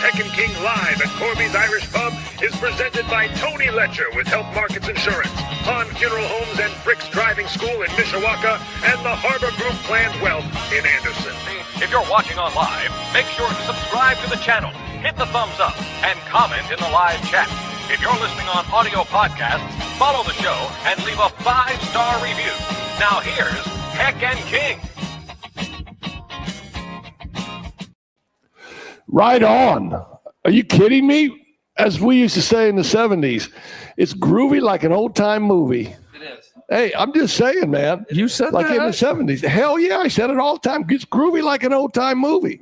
Heck and King live at Corby's Irish Pub is presented by Tony Letcher with Health Markets Insurance, Han Funeral Homes and Bricks Driving School in Mishawaka, and the Harbor Group Planned Wealth in Anderson. If you're watching on live, make sure to subscribe to the channel, hit the thumbs up, and comment in the live chat. If you're listening on audio podcasts, follow the show and leave a 5-star review. Now here's Heck and King. Right on. Are you kidding me? As we used to say in the 70s, it's groovy like an old-time movie. It is. Hey, I'm just saying, man. You said like that? in the 70s. Hell yeah, I said it all the time. It's groovy like an old-time movie.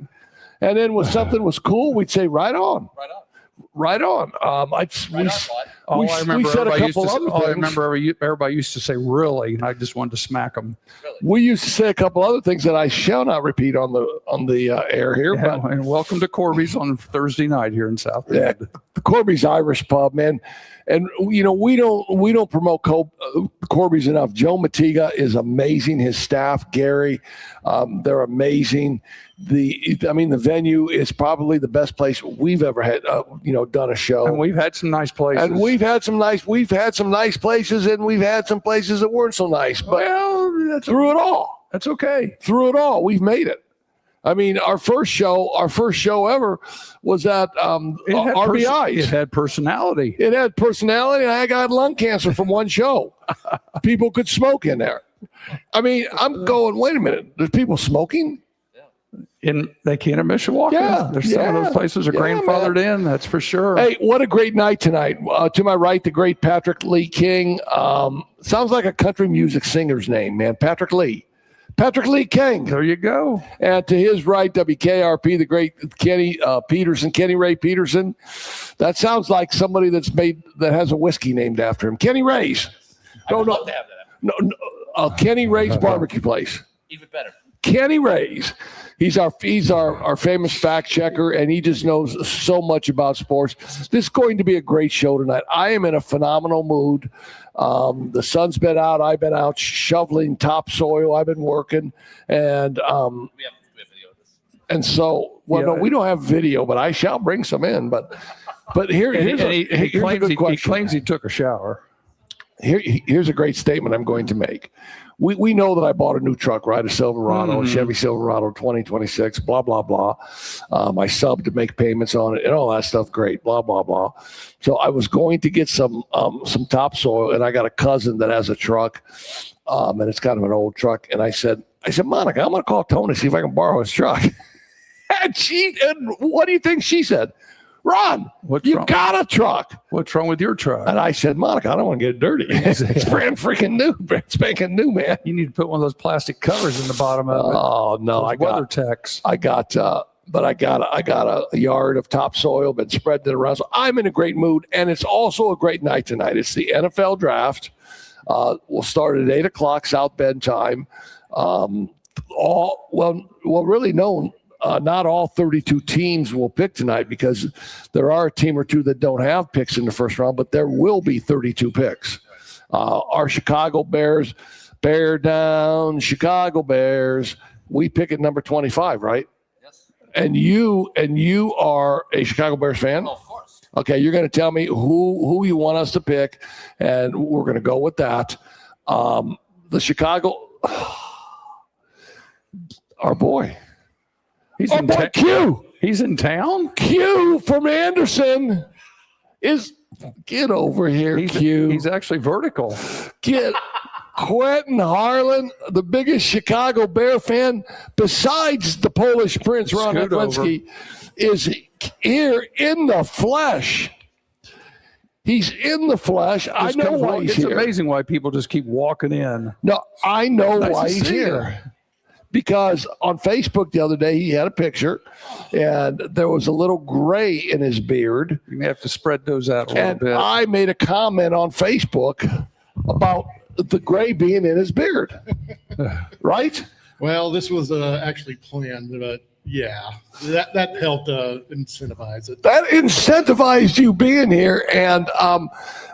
And then when something was cool, we'd say, right on. Right on. Right on. I remember said a couple other I things. remember everybody used to say really, and I just wanted to smack them. Really? We used to say a couple other things that I shall not repeat on the air here. Yeah, But and welcome to Corby's on Thursday night here in South yeah, Bend. the Corby's Irish Pub, man. And we don't promote Corby's enough. Joe Matiga is amazing. His staff, Gary, they're amazing. The venue is probably the best place we've ever had. Done a show. And we've had some nice places. And we've had some nice places, and we've had some places that weren't so nice. But through it all, that's okay. through it all, we've made it. I mean, our first show ever was at RBI's. It had personality. It had personality, and I got lung cancer from one show. People could smoke in there. I mean, I'm going, wait a minute, there's people smoking? They can't in Mishawaka. Yeah, There's some of those places are grandfathered in, that's for sure. Hey, what a great night tonight. To my right, the great Patrick Lee King. Sounds like a country music singer's name, man. Patrick Lee King. There you go. And to his right, WKRP, the great Kenny Ray Peterson. That sounds like somebody that has a whiskey named after him. Kenny Ray's. I would love to have that. No, Kenny Ray's barbecue place. Even better. Kenny Ray's. He's our famous fact checker, and he just knows so much about sports. This is going to be a great show tonight. I am in a phenomenal mood. The sun's been out. I've been out shoveling topsoil. I've been working, and We have video of this. and so no, we don't have video, but I shall bring some in. But here's a good question. He claims he took a shower. Here's a great statement I'm going to make. We know that I bought a new truck, right? A Silverado, a Chevy Silverado 2026, blah, blah, blah. I subbed to make payments on it and all that stuff. Great, blah, blah, blah. So I was going to get some topsoil, and I got a cousin that has a truck, and it's kind of an old truck. And I said, Monica, I'm going to call Tony, see if I can borrow his truck. And what do you think she said? Ron, you got a truck. What's wrong with your truck? And I said, Monica, I don't want to get it dirty. It's brand freaking new, brand spanking new, man. You need to put one of those plastic covers in the bottom of it. Oh no, I got WeatherTechs. I got a yard of topsoil, been spreading it around. So I'm in a great mood, and it's also a great night tonight. It's the NFL draft. We'll start at 8:00 South Bend time. Not all 32 teams will pick tonight because there are a team or two that don't have picks in the first round, but there will be 32 picks. Our Chicago Bears, bear down, Chicago Bears. We pick at number 25, right? Yes. And you are a Chicago Bears fan? Oh, of course. Okay, you're going to tell me who you want us to pick, and we're going to go with that. The Chicago, our boy. Q. He's in town? Q from Anderson get over here, Q. He's actually vertical. Get Quentin Harlan, the biggest Chicago Bear fan besides the Polish Prince, Ron Hedwinski, is here in the flesh. He's in the flesh. I know why he's here. It's amazing why people just keep walking in. No, I know why he's here. Because on Facebook the other day, he had a picture, and there was a little gray in his beard. You may have to spread those out a little bit. And I made a comment on Facebook about the gray being in his beard. Right? Well, this was actually planned, but yeah, that helped incentivize it. That incentivized you being here. And,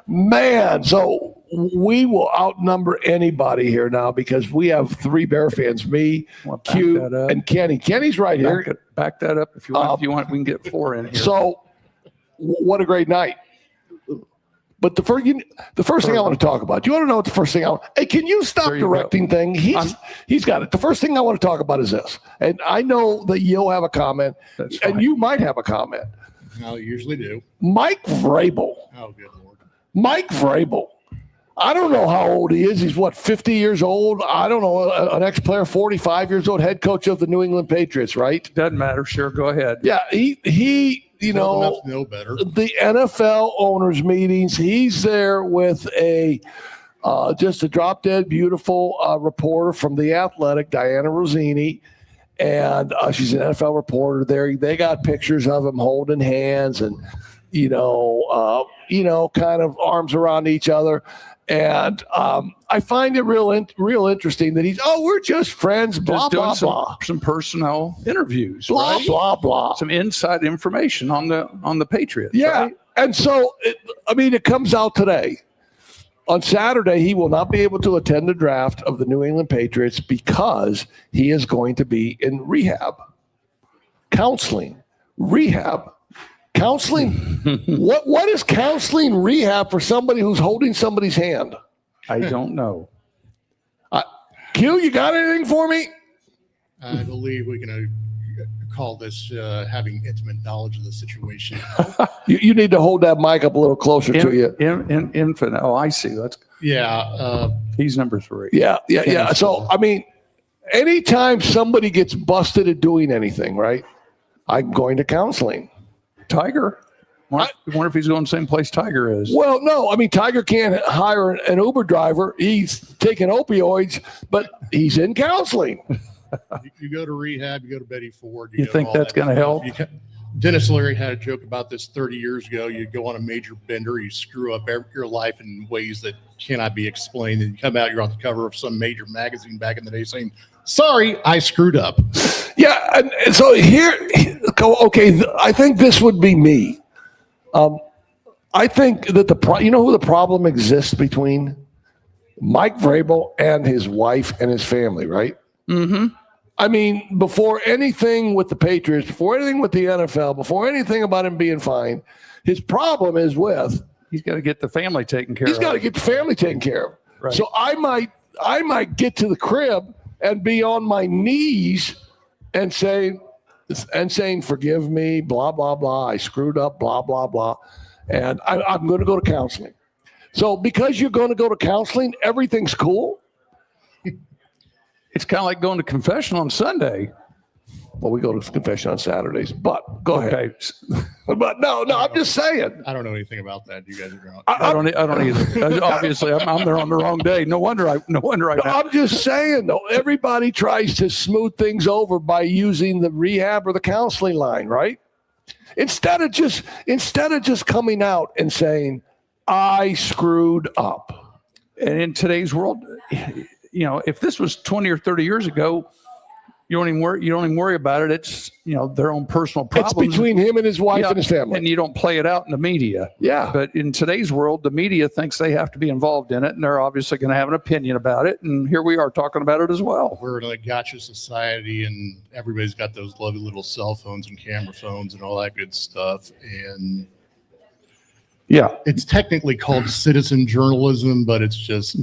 man, so we will outnumber anybody here now because we have 3 Bear fans, me, Well, back Q, that up. and Kenny. Kenny's right here. Back that up if you want. If you want, we can get 4 in here. So what a great night. But the first thing I want to talk about, do you want to know what the first thing I want? Hey, can you stop directing thing? He's got it. The first thing I want to talk about is this. And I know that you'll have a comment, and you might have a comment. I usually do. Mike Vrabel. Oh, good Lord. Mike Vrabel. I don't know how old he is. He's 50 years old? I don't know. An ex-player, 45 years old, head coach of the New England Patriots, right? Doesn't matter. Sure, go ahead. Yeah, he Enough to know better. The NFL owners meetings, he's there with just a drop-dead beautiful reporter from The Athletic, Diana Rossini, and she's an NFL reporter there. They got pictures of him holding hands and, kind of arms around each other. And I find it real interesting that we're just friends, blah, blah, blah. Some personnel interviews, blah, right? blah, blah. Some inside information on the Patriots. Yeah. Right? And so, it comes out today. On Saturday, he will not be able to attend the draft of the New England Patriots because he is going to be in rehab. Counseling. Rehab. Counseling. What is counseling rehab for somebody who's holding somebody's hand? I don't know. Q, you got anything for me? I believe we can call this having intimate knowledge of the situation. You need to hold that mic up a little closer to you. Infinite. Oh, I see. He's number 3. Yeah. So, anytime somebody gets busted at doing anything, right, I'm going to counseling. Tiger. I wonder if he's going the same place Tiger is. Well, no. Tiger can't hire an Uber driver. He's taking opioids, but he's in counseling. You go to rehab, you go to Betty Ford. You think that's going to help? Dennis Leary had a joke about this 30 years ago. You go on a major bender, you screw up your life in ways that cannot be explained, and you come out, you're on the cover of some major magazine back in the day saying, "Sorry, I screwed up." Yeah, and so okay, I think this would be me. I think that who the problem exists between Mike Vrabel and his wife and his family, right? Mm-hmm. Before anything with the Patriots, before anything with the NFL, before anything about him being fine, his problem is he's got to get the family taken care of. He's got to get the family taken care of. Right. So I might get to the crib and be on my knees and saying, "Forgive me, blah, blah, blah. I screwed up, blah, blah, blah." And I'm going to go to counseling. So because you're going to go to counseling, everything's cool. It's kind of like going to confession on Sunday. Well, we go to confession on Saturdays, but go ahead. But no, I'm just saying. I don't know anything about that. You guys are going. I don't either. Obviously, I'm there on the wrong day. No wonder I'm just saying though. Everybody tries to smooth things over by using the rehab or the counseling line, right? Instead of just coming out and saying, "I screwed up." And in today's world, if this was 20 or 30 years ago, you don't even worry about it. It's their own personal problems. It's between him and his wife and his family, and you don't play it out in the media. Yeah. But in today's world, the media thinks they have to be involved in it, and they're obviously going to have an opinion about it. And here we are talking about it as well. We're in a gotcha society, and everybody's got those lovely little cell phones and camera phones and all that good stuff. And yeah, it's technically called citizen journalism, but it's just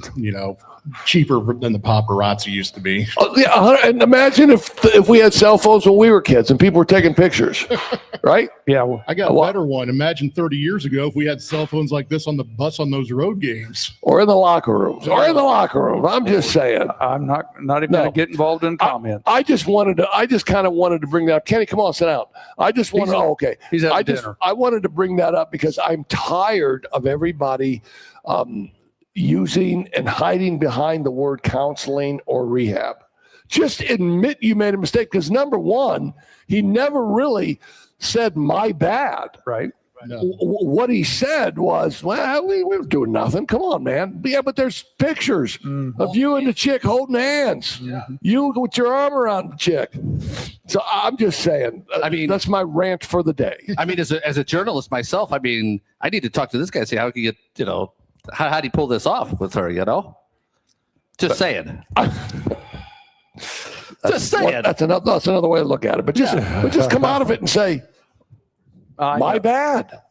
cheaper than the paparazzi used to be. And imagine if we had cell phones when we were kids and people were taking pictures, right? Yeah. I got a better one. Imagine 30 years ago if we had cell phones like this on the bus on those road games. Or in the locker rooms. I'm just saying. I'm not even going to get involved in comments. I just kind of wanted to bring that up. Kenny, come on, sit down. Okay. He's having dinner. I wanted to bring that up because I'm tired of everybody using and hiding behind the word counseling or rehab. Just admit you made a mistake, because number one, he never really said my bad. Right. No. What he said was, "Well, we were doing nothing. Come on, man." Yeah, but there's pictures of you and the chick holding hands. Mm-hmm. You with your arm around the chick. So I'm just saying. That's my rant for the day. As a journalist myself, I need to talk to this guy, see how he can get How do you pull this off with her? Just saying. Just saying. That's another way to look at it. But just come out of it and say, my bad.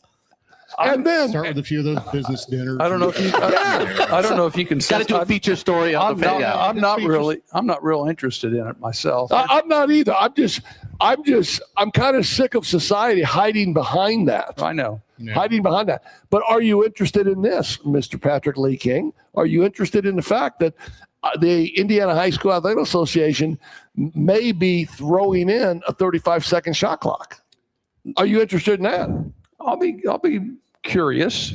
And then Start with a few of those business dinners. I don't know if you. I don't know if you can. Got to do a feature story on the video. I'm not real interested in it myself. I'm not either. I'm kind of sick of society hiding behind that. I know. Yeah. Hiding behind that. But are you interested in this, Mr. Patrick Lee King? Are you interested in the fact that the Indiana High School Athletic Association may be throwing in a 35-second shot clock? Are you interested in that? I'll be curious.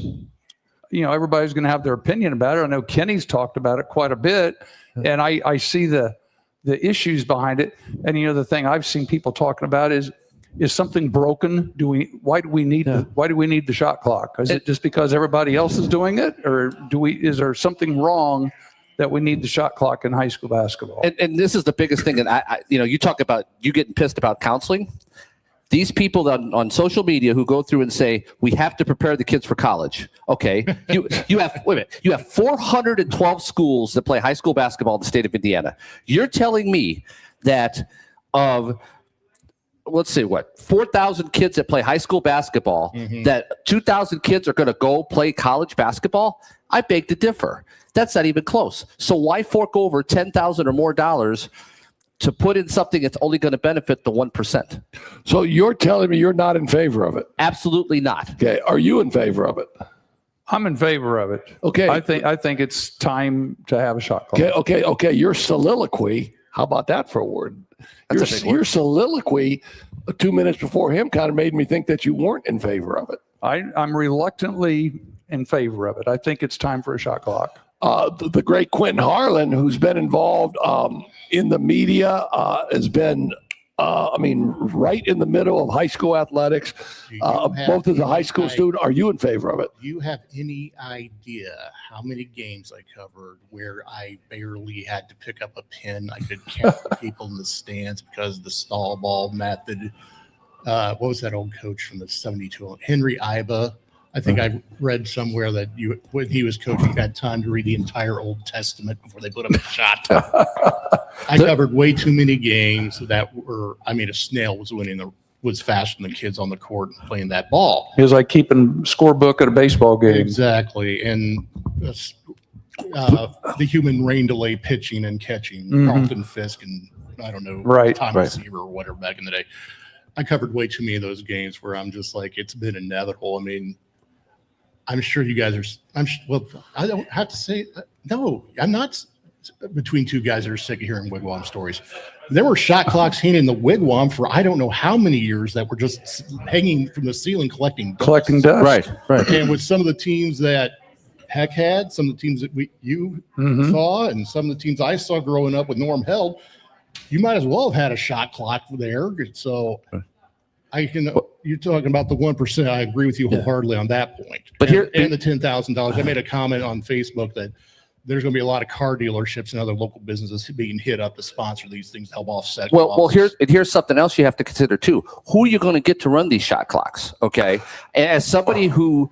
Everybody's going to have their opinion about it. I know Kenny's talked about it quite a bit, and I see the issues behind it. And the thing I've seen people talking about is something broken? Why do we need the shot clock? Is it just because everybody else is doing it, or is there something wrong that we need the shot clock in high school basketball? And this is the biggest thing. And you talk about you getting pissed about counseling. These people on social media who go through and say we have to prepare the kids for college. Okay, you have 412 schools that play high school basketball in the state of Indiana. You're telling me that of let's say 4,000 kids that play high school basketball, that 2,000 kids are going to go play college basketball? I beg to differ. That's not even close. So why fork over $10,000 or more to put in something that's only going to benefit the 1%? So you're telling me you're not in favor of it? Absolutely not. Okay. Are you in favor of it? I'm in favor of it. Okay. I think it's time to have a shot clock. Okay. Your soliloquy. How about that for a word? Your soliloquy 2 minutes before him kind of made me think that you weren't in favor of it. I'm reluctantly in favor of it. I think it's time for a shot clock. The great Quentin Harlan, who's been involved in the media, has been, right in the middle of high school athletics, both as a high school student. Are you in favor of it? Do you have any idea how many games I covered where I barely had to pick up a pen? I could count the people in the stands because of the stall ball method. What was that old coach from the 72? Henry Iba. I think I read somewhere that when he was coaching, had time to read the entire Old Testament before they put up a shot. I covered way too many games that were. A snail was faster than kids on the court and playing that ball. It was like keeping scorebook at a baseball game. Exactly, and the human rain delay pitching and catching, Carlton Fisk and Thomas Seaver or whatever back in the day. I covered way too many of those games where I'm just like, it's been inevitable. I'm sure you guys are. I don't have to say no. I'm not between two guys that are sick of hearing wigwam stories. There were shot clocks hanging in the wigwam for I don't know how many years that were just hanging from the ceiling collecting dust. Right. And with some of the teams that Heck had, some of the teams that you saw, and some of the teams I saw growing up with Norm Held, you might as well have had a shot clock there. So you're talking about the 1%. I agree with you wholeheartedly on that point. But and the $10,000. I made a comment on Facebook that there's going to be a lot of car dealerships and other local businesses being hit up to sponsor these things to help offset. Well, here's something else you have to consider too. Who are you going to get to run these shot clocks? Okay, as somebody who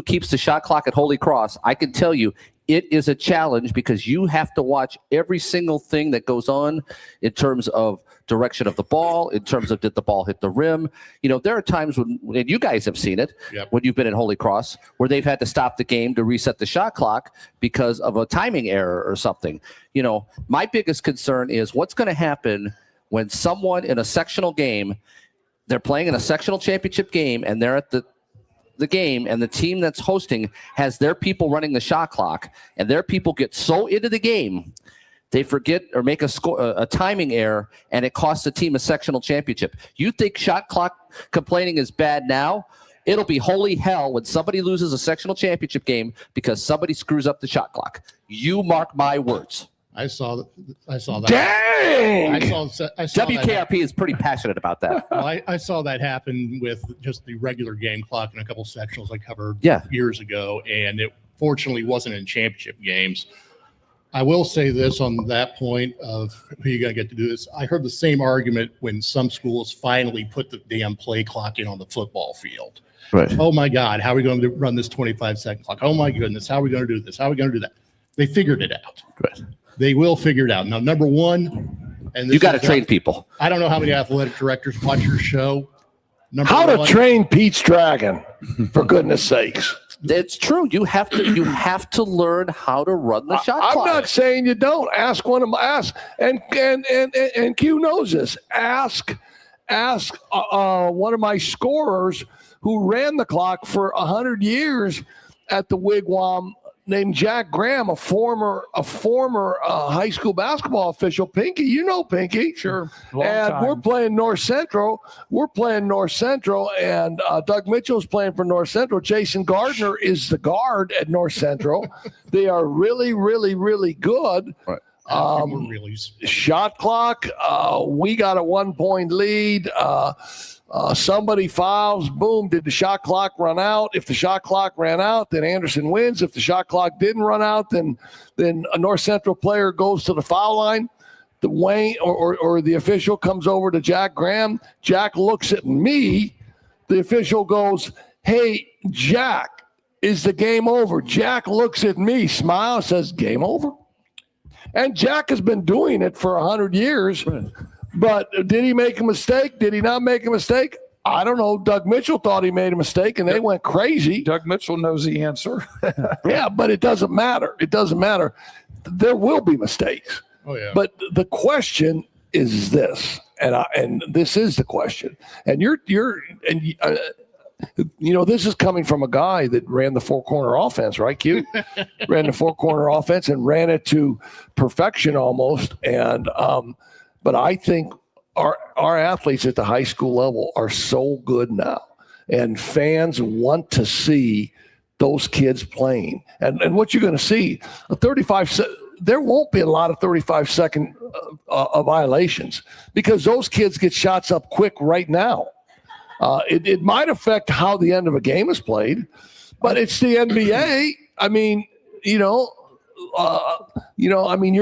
keeps the shot clock at Holy Cross, I can tell you it is a challenge because you have to watch every single thing that goes on in terms of direction of the ball, in terms of did the ball hit the rim. There are times when, and you guys have seen it, when you've been at Holy Cross, where they've had to stop the game to reset the shot clock because of a timing error or something. My biggest concern is what's going to happen when someone in a sectional game, they're playing in a sectional championship game, and they're at the game, and the team that's hosting has their people running the shot clock, and their people get so into the game they forget or make a timing error, and it costs the team a sectional championship. You think shot clock complaining is bad now? It'll be holy hell when somebody loses a sectional championship game because somebody screws up the shot clock. You mark my words. I saw that. Dang! I saw WKRP is pretty passionate about that. Well, I saw that happen with just the regular game clock in a couple sectionals I covered years ago, and it fortunately wasn't in championship games. I will say this on that point of who you got to get to do this. I heard the same argument when some schools finally put the damn play clock in on the football field. Right. Oh my God, how are we going to run this 25-second clock? Oh my goodness, how are we going to do this? How are we going to do that? They figured it out. Right. They will figure it out. Now, number one, and You got to train people. I don't know how many athletic directors watch your show. How to train Pete's Dragon, for goodness sakes. It's true. You have to learn how to run the shot I'm clock. not saying you don't. Ask one of my and Q knows this. Ask one of my scorers who ran the clock for 100 years at the Wigwam, named Jack Graham, a former high school basketball official. Pinky, you know Pinky. Sure. We're playing North Central. And Doug Mitchell's playing for North Central. Jason Gardner is the guard at North Central. They are really, really, really good. Right. Shot clock. We got a 1-point lead. Somebody fouls, boom, did the shot clock run out? If the shot clock ran out, then Anderson wins. If the shot clock didn't run out, then a North Central player goes to the foul line. The Wayne or the official comes over to Jack Graham. Jack looks at me. The official goes, "Hey, Jack, is the game over?" Jack looks at me, smiles, says, "Game over?" And Jack has been doing it for 100 years. But did he make a mistake? Did he not make a mistake? I don't know. Doug Mitchell thought he made a mistake, and they went crazy. Doug Mitchell knows the answer. Yeah, but it doesn't matter. It doesn't matter. There will be mistakes. Oh, yeah. But the question is this, and this is the question. And this is coming from a guy that ran the four-corner offense, right, Q? Ran the four-corner offense and ran it to perfection almost. And but I think our athletes at the high school level are so good now, and fans want to see those kids playing. And what you're going to see, there won't be a lot of 35-second violations because those kids get shots up quick right now. It might affect how the end of a game is played, but it's the NBA. I mean, you're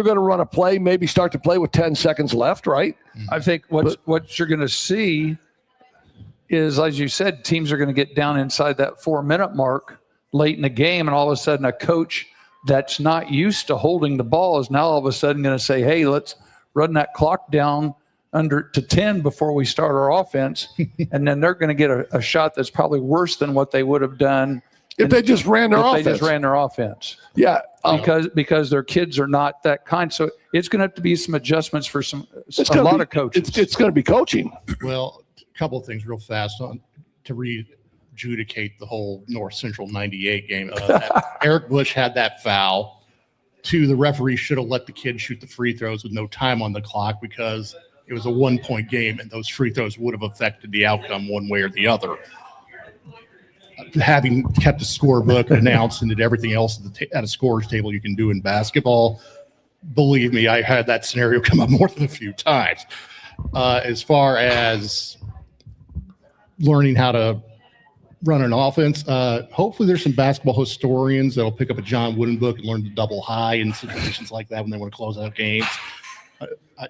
going to run a play, maybe start to play with 10 seconds left, right? I think what you're going to see is, as you said, teams are going to get down inside that 4-minute mark late in the game, and all of a sudden a coach that's not used to holding the ball is now all of a sudden going to say, "Hey, let's run that clock down under to 10 before we start our offense," and then they're going to get a shot that's probably worse than what they would have done if they just ran their offense. Yeah, because their kids are not that kind. So it's going to have to be some adjustments for a lot of coaches. It's going to be coaching. Well, a couple of things real fast to re-adjudicate the whole North Central 98 game. Eric Bush had that foul. The referee should have let the kid shoot the free throws with no time on the clock because it was a 1-point game, and those free throws would have affected the outcome one way or the other. Having kept a scorebook, announced, and did everything else at a scorer's table you can do in basketball, believe me, I had that scenario come up more than a few times. As far as learning how to run an offense, hopefully there's some basketball historians that'll pick up a John Wooden book and learn to double high in situations like that when they want to close out games.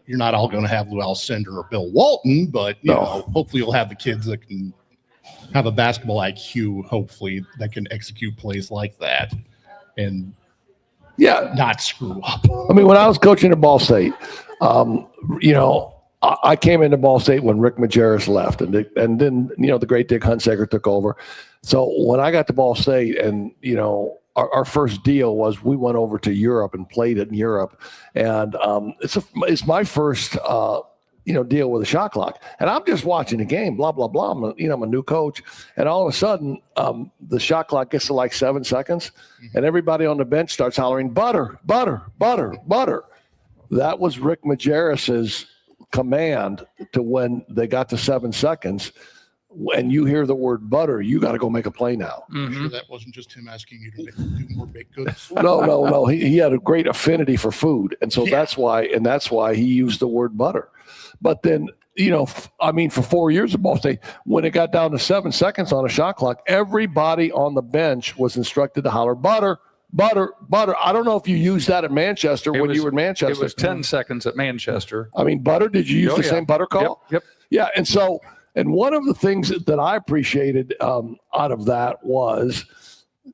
You're not all going to have Lou Alcindor or Bill Walton, but hopefully you'll have the kids that can have a basketball IQ, hopefully, that can execute plays like that and not screw up. I mean, when I was coaching at Ball State, I came into Ball State when Rick Majerus left, and then the great Dick Hunsaker took over. So when I got to Ball State, and our first deal was we went over to Europe and played in Europe, and it's my first deal with a shot clock, and I'm just watching the game, blah blah blah. I'm a new coach, and all of a sudden the shot clock gets to like 7 seconds, and everybody on the bench starts hollering butter, butter, butter, butter. That was Rick Majerus's command to when they got to 7 seconds. When you hear the word butter, you got to go make a play now. I'm sure that wasn't just him asking you to do more baked goods. No. He had a great affinity for food, and so that's why he used the word butter. But then, for 4 years at Ball State, when it got down to 7 seconds on a shot clock, everybody on the bench was instructed to holler butter, Butter. I don't know if you used that at Manchester when you were in Manchester. It was 10 seconds at Manchester. I mean, Butter, did you use the same Butter call? Yep. Yeah. And one of the things that I appreciated out of that was,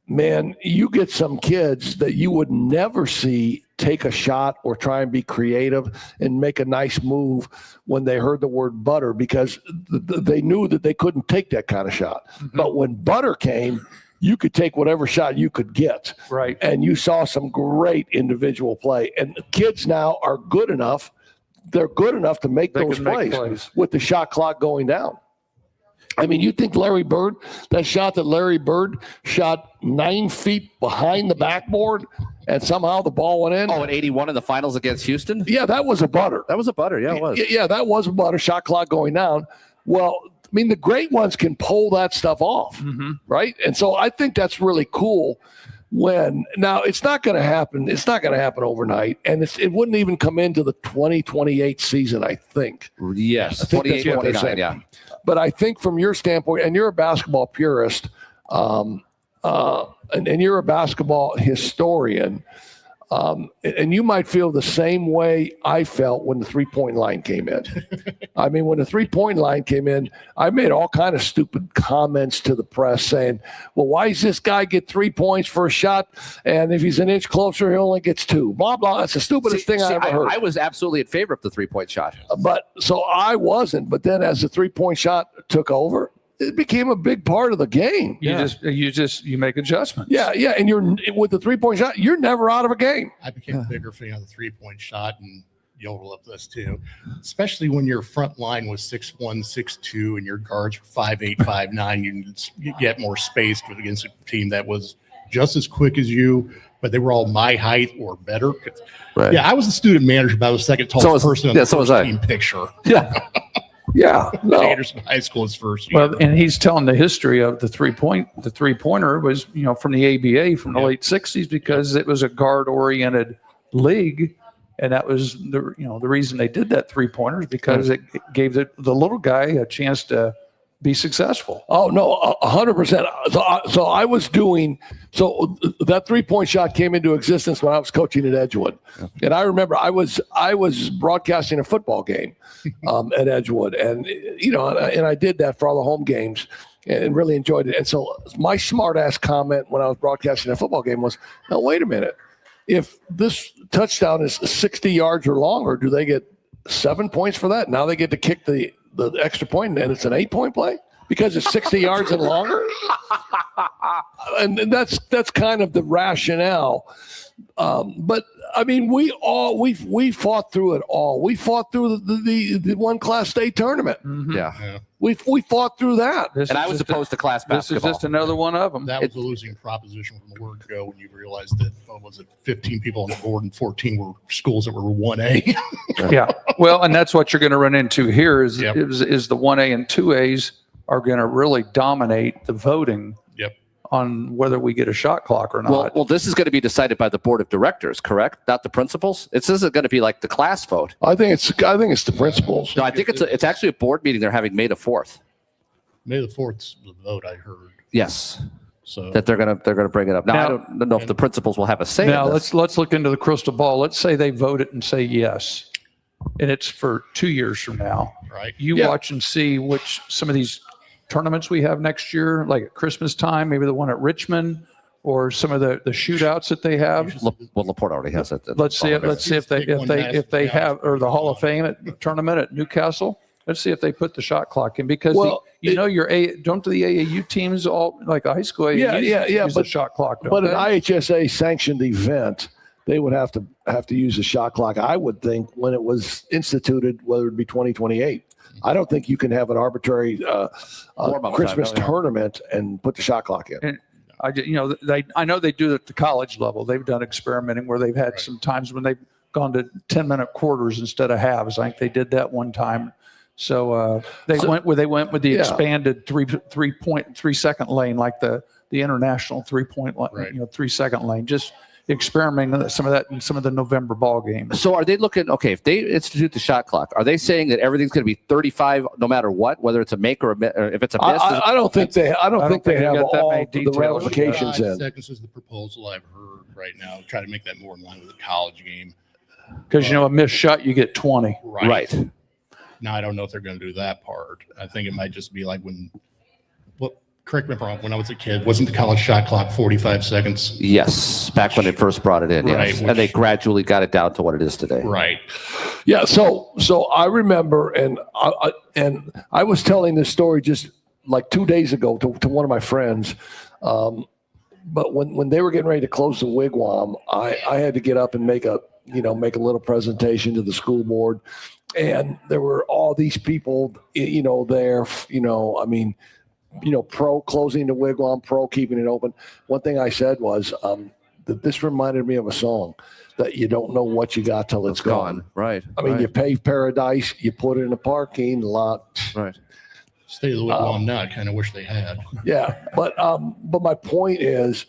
man, you get some kids that you would never see take a shot or try and be creative and make a nice move when they heard the word Butter, because they knew that they couldn't take that kind of shot. Mm-hmm. But when Butter came, you could take whatever shot you could get. Right. And you saw some great individual play. And the kids now are good enough. They're good enough to make those plays with the shot clock going down. I mean, you think Larry Bird, that shot that Larry Bird shot 9 feet behind the backboard and somehow the ball went in? Oh, at 81 in the finals against Houston? Yeah, that was a Butter. That was a Butter. Yeah, it was. Yeah, that was a Butter, shot clock going down. Well, I mean, the great ones can pull that stuff off, right? And so I think that's really cool. Now it's not going to happen. It's not going to happen overnight, and it wouldn't even come into the 2028 season, I think. Yes, I think 28, 29, yeah. But I think from your standpoint, and you're a basketball purist, and you're a basketball historian, and you might feel the same way I felt when the three-point line came in. I mean, when the three-point line came in, I made all kind of stupid comments to the press saying, well, why does this guy get 3 points for a shot? And if he's an inch closer, he only gets 2. Blah, blah. That's the stupidest thing I ever heard. I was absolutely in favor of the three-point shot. But so I wasn't. But then as the three-point shot took over, it became a big part of the game. You make adjustments. Yeah. And you're with the 3-point shot, you're never out of a game. I became a bigger fan of the 3-point shot, and you'll love this too, especially when your front line was 6'1", 6'2", and your guards were 5'8", 5'9". You get more space against a team that was just as quick as you, but they were all my height or better. Right. Yeah, I was the student manager, about the second tallest person on the first team picture. Yeah. Yeah, no. Anderson High School is first year. Well, and he's telling the history of the three-pointer was, from the ABA from the late 60s, because it was a guard-oriented league, and that was the reason they did that three-pointer, is because it gave the little guy a chance to be successful. Oh no, 100%. So I was doing that 3-point shot came into existence when I was coaching at Edgewood, and I remember I was broadcasting a football game at Edgewood, and and I did that for all the home games and really enjoyed it. And so my smart ass comment when I was broadcasting a football game was, "Now wait a minute, if this touchdown is 60 yards or longer, do they get 7 points for that? Now they get to kick the extra point, and it's an 8-point play because it's 60 yards and longer." And that's kind of the rationale. But I mean, we fought through it all. We fought through the one Class state tournament. Mm-hmm. Yeah. We fought through that. And I was opposed to class basketball. This is just another one of them. That was a losing proposition from the word go when you realized that, 15 people on the board and 14 were schools that were 1A. Yeah. Well, and that's what you're going to run into here is the 1A and 2As are going to really dominate the voting on whether we get a shot clock or not. Well, this is going to be decided by the board of directors, correct? Not the principals. This isn't going to be like the class vote. I think it's the principals. No, I think it's actually a board meeting they're having May the 4th. May the 4th's the vote, I heard. Yes. So that they're gonna bring it up. Now I don't know if the principals will have a say. Now in this. let's look into the crystal ball. Let's say they vote it and say yes, and it's for 2 years from now. Right. You watch and see which some of these tournaments we have next year, like at Christmas time, maybe the one at Richmond, or some of the shootouts that they have. Well, Laporte already has it. Let's see if they have, or the Hall of Fame tournament at Newcastle. Let's see if they put the shot clock in, because don't the AAU teams all, like high school AAU use the shot clock. But an IHSA sanctioned event, they would have to use the shot clock, I would think, when it was instituted, whether it be 2028. I don't think you can have an arbitrary Christmas tournament and put the shot clock in. And I know they do it at the college level. They've done experimenting where they've had some times when they've gone to 10-minute quarters instead of halves. I think they did that one time. So they went with the expanded 3 second lane, like the international 3 point, 3 second lane. Just experimenting with some of that in some of the November ball games. So are they looking, okay, if they institute the shot clock, are they saying that everything's going to be 35 no matter what, whether it's a make or if it's a miss? I don't think they have got that all many the details. ramifications 5 in. seconds is the proposal I've heard right now. Try to make that more in line with a college game. Because, a missed shot, you get 20. Right. Now, I don't know if they're going to do that part. I think it might just be like correct me if I'm wrong, when I was a kid, wasn't the college shot clock 45 seconds? Yes, back when they first brought it in, Right, yes. And they gradually got it down to what it is today. Right. Yeah, so I remember, and I was telling this story just like 2 days ago to one of my friends. But when they were getting ready to close the wigwam, I had to get up and make a little presentation to the school board, and there were all these people, there, pro closing the wigwam, pro keeping it open. One thing I said was that this reminded me of a song, that you don't know what you got till it's gone. Right. I mean, you pave paradise, you put it in a parking lot. Right. Stay the wigwam now. I kind of wish they had. Yeah, but my point is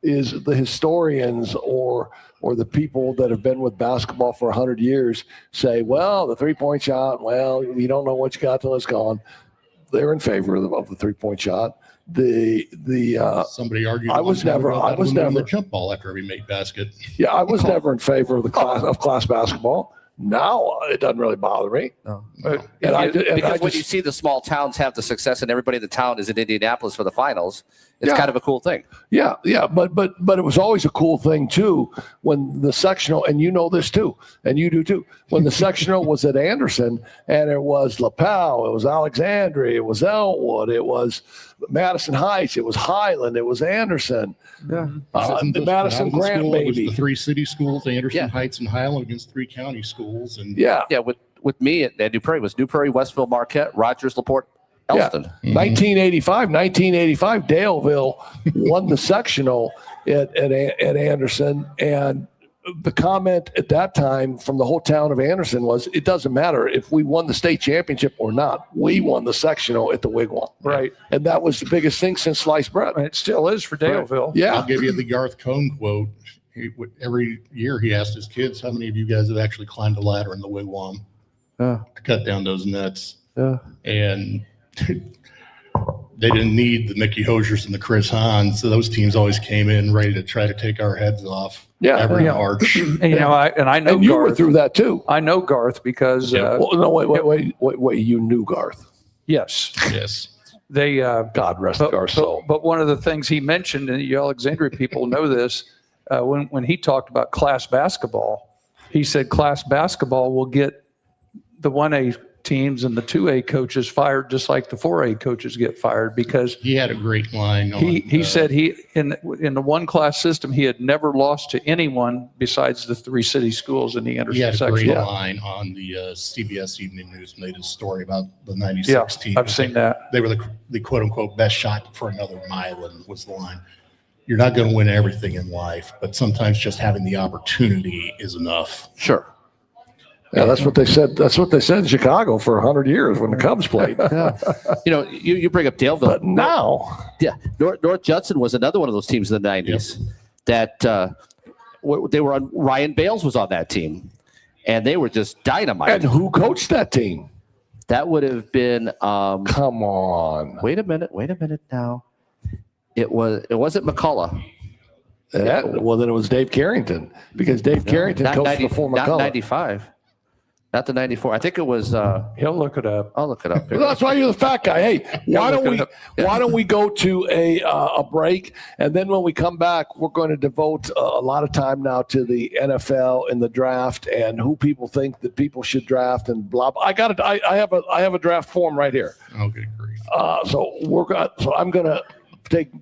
the historians or the people that have been with basketball for 100 years say, well, the 3-point shot, well, you don't know what you got till it's gone. They're in favor of the 3-point shot. Somebody argued. I was never the jump ball after every made basket. Yeah, I was never in favor of the class basketball. Now it doesn't really bother me. No. Because when you see the small towns have the success and everybody in the town is in Indianapolis for the finals, it's kind of a cool thing. Yeah, but it was always a cool thing too when the sectional, and you know this too, and you do too, when the sectional was at Anderson and it was LaPel, it was Alexandria, it was Elwood, it was Madison Heights, it was Highland, it was Anderson. Yeah. The Madison Grant, maybe. The 3 city schools, Anderson Heights and Highland, against 3 county schools. And with me at New Prairie was New Prairie, Westville, Marquette, Rogers, LaPorte, Elston. Yeah. 1985, Daleville won the sectional at Anderson, and the comment at that time from the whole town of Anderson was, it doesn't matter if we won the state championship or not. We won the sectional at the Wigwam. Right. And that was the biggest thing since sliced bread. It still is for Daleville. Right. Yeah. I'll give you the Garth Cohn quote. Every year he asked his kids, how many of you guys have actually climbed a ladder in the Wigwam to cut down those nets? Yeah. And they didn't need the Mickey Hosiers and the Chris Hahns. So those teams always came in ready to try to take our heads off every March. And, I know and you Garth. were through that too. I know Garth because. Wait. You knew Garth. Yes. Yes. They God rest Garth's soul. But one of the things he mentioned, and you Alexandria people know this, when he talked about class basketball, he said class basketball will get the 1A teams and the 2A coaches fired just like the 4A coaches get fired, because he had a great line. He said in the one class system he had never lost to anyone besides the 3 city schools in the Anderson He had a section. great line on the CBS Evening News, made a story about the 96 team. I've seen that. They were the quote unquote best shot for another mile, and was the line. You're not going to win everything in life, but sometimes just having the opportunity is enough. Sure. Yeah, that's what they said. That's what they said in Chicago for 100 years when the Cubs played. You bring up Daleville. But now, North Judson was another one of those teams in the 90s that they were on. Ryan Bales was on that team, and they were just dynamite. and who coached that team? That would have been. Come on. Wait a minute now. It wasn't McCullough. Well, then it was Dave Carrington, because Dave Carrington coached before McCullough. Not 95. Not the 94. I think it was. He'll look it up. I'll look it up. Well, that's why you're the fat guy. Hey, why don't we go to a break, and then when we come back, we're going to devote a lot of time now to the NFL and the draft and who people think that people should draft and blah. I have a draft form right here. Okay, great. So I'm going to take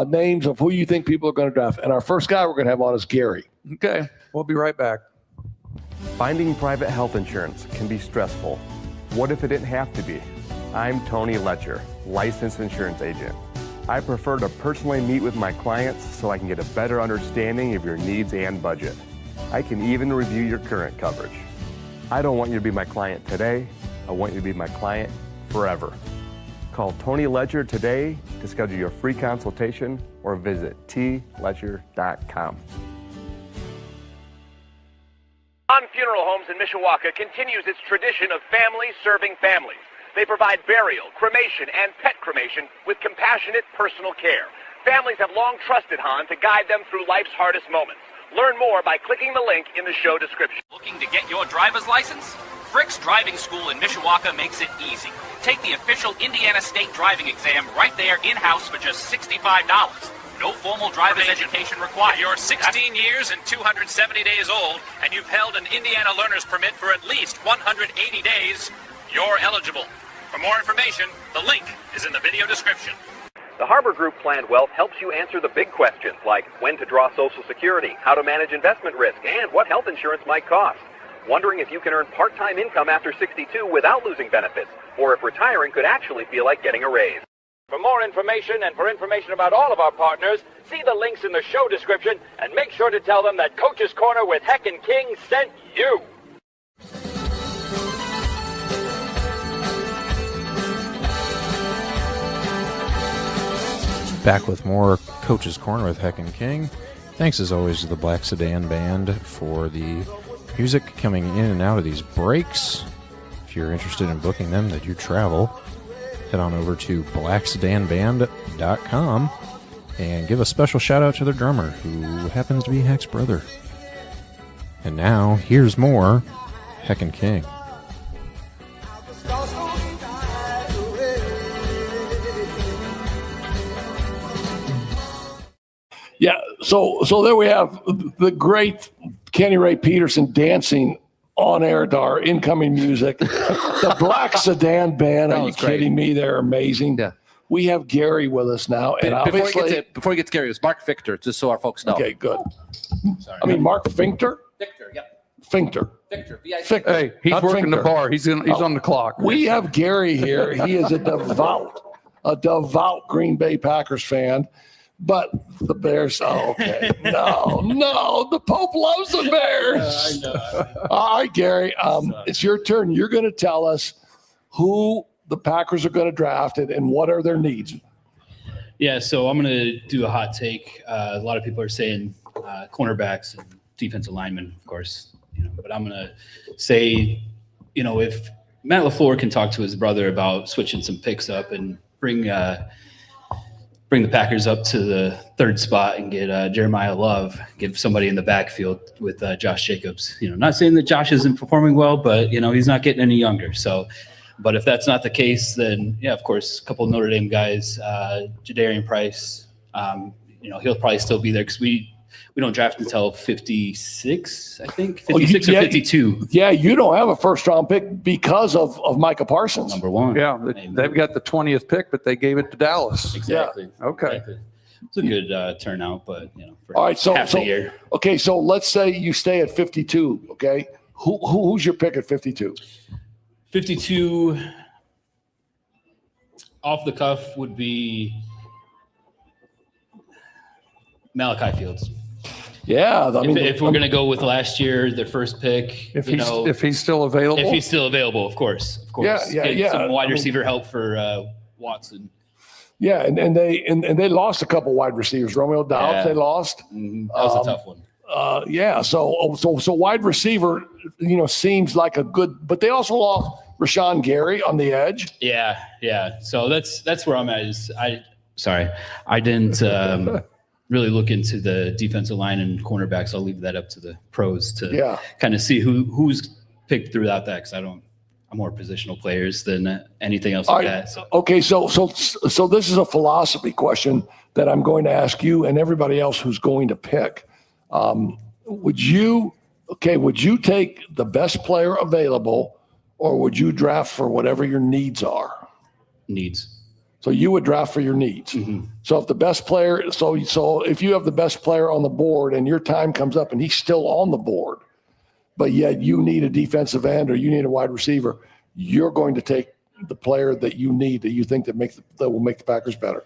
names of who you think people are going to draft, and our first guy we're going to have on is Gary. Okay, we'll be right back. Finding private health insurance can be stressful. What if it didn't have to be? I'm Tony Letcher, licensed insurance agent. I prefer to personally meet with my clients so I can get a better understanding of your needs and budget. I can even review your current coverage. I don't want you to be my client today. I want you to be my client forever. Call Tony Letcher today to schedule your free consultation or visit tletcher.com. On Funeral Homes in Mishawaka continues its tradition of families serving families. They provide burial, cremation, and pet cremation with compassionate personal care. Families have long trusted Han to guide them through life's hardest moments. Learn more by clicking the link in the show description. Looking to get your driver's license? Frick's Driving School in Mishawaka makes it easy. Take the official Indiana State driving exam right there in-house for just $65. No formal driver's education required. If you're 16 years and 270 days old, and you've held an Indiana learner's permit for at least 180 days, you're eligible. For more information, the link is in the video description. The Harbor Group Planned Wealth helps you answer the big questions like when to draw Social Security, how to manage investment risk, and what health insurance might cost. Wondering if you can earn part-time income after 62 without losing benefits, or if retiring could actually feel like getting a raise. For more information and for information about all of our partners, see the links in the show description and make sure to tell them that Coach's Corner with Heck and King sent you. Back with more Coach's Corner with Heck and King. Thanks as always to the Black Sedan Band for the music coming in and out of these breaks. If you're interested in booking them, that you travel, head on over to blacksedanband.com and give a special shout out to their drummer, who happens to be Heck's brother. And now, here's more Heck and King. Yeah, so there we have the great Kenny Ray Peterson dancing on air to our incoming music. The Black Sedan Band. Are you kidding me? They're amazing. Yeah. We have Gary with us now, and before he gets Gary, it's Mark Fichter, just so our folks know. Okay, good. I mean, Mark Fichter. Fichter, yep. Fichter. Fichter. Hey, he's Not working Fichter. the bar. He's on the clock. We have Gary here. He is a devout Green Bay Packers fan. But the Bears, okay. No, the Pope loves the Bears. I know. All right, Gary, it's your turn. You're going to tell us who the Packers are going to draft and what are their needs. Yeah, so I'm going to do a hot take. A lot of people are saying cornerbacks and defensive linemen, of course. But I'm going to say, if Matt LaFleur can talk to his brother about switching some picks up and bring the Packers up to the third spot and get Jeremiah Love, give somebody in the backfield with Josh Jacobs. Not saying that Josh isn't performing well, but he's not getting any younger. So, but if that's not the case, then yeah, of course, a couple of Notre Dame guys, Jadarian Price, he'll probably still be there because we don't draft until 56, I think, 56 or 52. Yeah, you don't have a first-round pick because of Micah Parsons. Number one. Yeah, they've got the 20th pick, but they gave it to Dallas. Exactly. Yeah. Okay. Exactly. It's a good turnout, but for all right, half the year. Okay, so let's say you stay at 52. Okay, who's your pick at 52? 52 off the cuff would be Malachi Fields. Yeah, if we're going to go with last year, their first pick, if he's still available. If he's still available, of course. Yeah. Some wide receiver help for Watson. Yeah, and they lost a couple wide receivers. Romeo Doubs, they lost. Mm-hmm. That was a tough one. So wide receiver, seems like a good, but they also lost Rashawn Gary on the edge. Yeah. So that's where I'm at. I didn't really look into the defensive line and cornerbacks. I'll leave that up to the pros to kind of see who's picked throughout that, because I'm more positional players than anything else like that. So. Okay, so this is a philosophy question that I'm going to ask you and everybody else who's going to pick. Would you take the best player available, or would you draft for whatever your needs are? Needs. So you would draft for your needs. Mm-hmm. So if the best player, so if you have the best player on the board and your time comes up and he's still on the board, but yet you need a defensive end or you need a wide receiver, you're going to take the player that you need, that you think that will make the Packers better.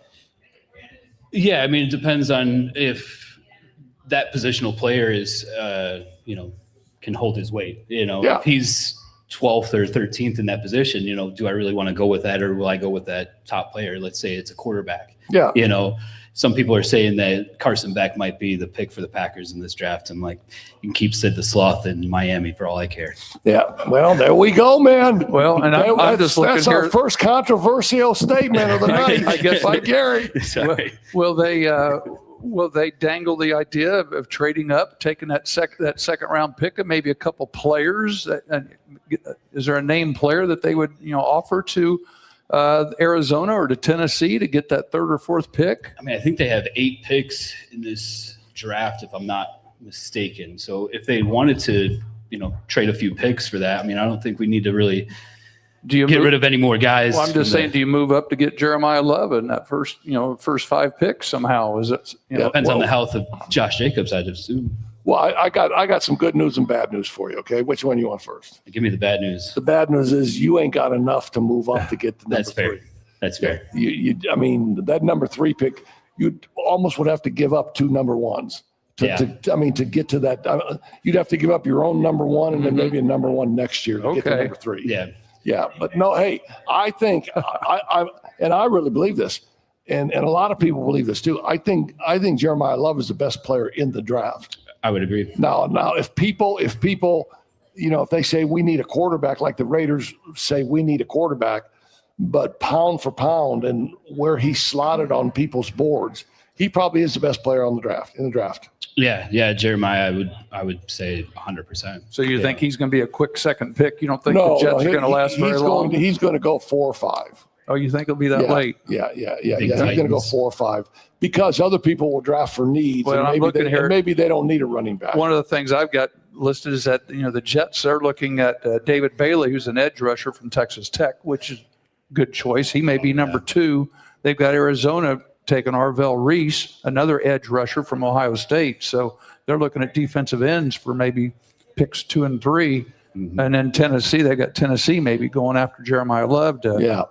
Yeah, I mean, it depends on if that positional player is, can hold his weight. If he's 12th or 13th in that position, do I really want to go with that, or will I go with that top player? Let's say it's a quarterback. Yeah. Some people are saying that Carson Beck might be the pick for the Packers in this draft. I'm like, you can keep Sid the Sloth in Miami for all I care. Yeah. Well, there we go, man. Well, and I'm just looking that's here. our first controversial statement of the night. I guess by Gary. Sorry. Will they dangle the idea of trading up, taking that second round pick and maybe a couple players? Is there a named player that they would offer to Arizona or to Tennessee to get that third or fourth pick? I mean, I think they have 8 picks in this draft, if I'm not mistaken. So if they wanted to, trade a few picks for that, I mean, I don't think we need to really get rid of any more guys. Well, I'm just saying, do you move up to get Jeremiah Love in that first 5 picks somehow? Is it? Depends on the health of Josh Jacobs, I'd assume. Well, I got some good news and bad news for you. Okay, which one you want first? Give me the bad news. The bad news is you ain't got enough to move up to get the number That's fair. 3. That's fair. I mean, that number 3 pick, you almost would have to give up 2 number 1s. To get to that, you'd have to give up your own number 1 and then maybe a number 1 next year to get to number 3. Yeah. Yeah, but no, hey, I think I really believe this, and a lot of people believe this too. I think Jeremiah Love is the best player in the draft. I would agree. Now, if people, if they say we need a quarterback, like the Raiders say we need a quarterback, but pound for pound and where he's slotted on people's boards, he probably is the best player in the draft. Yeah, Jeremiah, I would say 100%. So you think he's going to be a quick second pick? You don't think the Jets are going to last very long? He's going to go 4 or 5. Oh, you think it'll be that late? Yeah. He's going to go 4 or 5 because other people will draft for needs. Well, and maybe they don't need a running back. One of the things I've got listed is that the Jets are looking at David Bailey, who's an edge rusher from Texas Tech, which is a good choice. He may be number 2. They've got Arizona taking Arvell Reese, another edge rusher from Ohio State. So they're looking at defensive ends for maybe picks 2 and 3. Mm-hmm. And then Tennessee, they got Tennessee maybe going after Jeremiah Love. Yeah.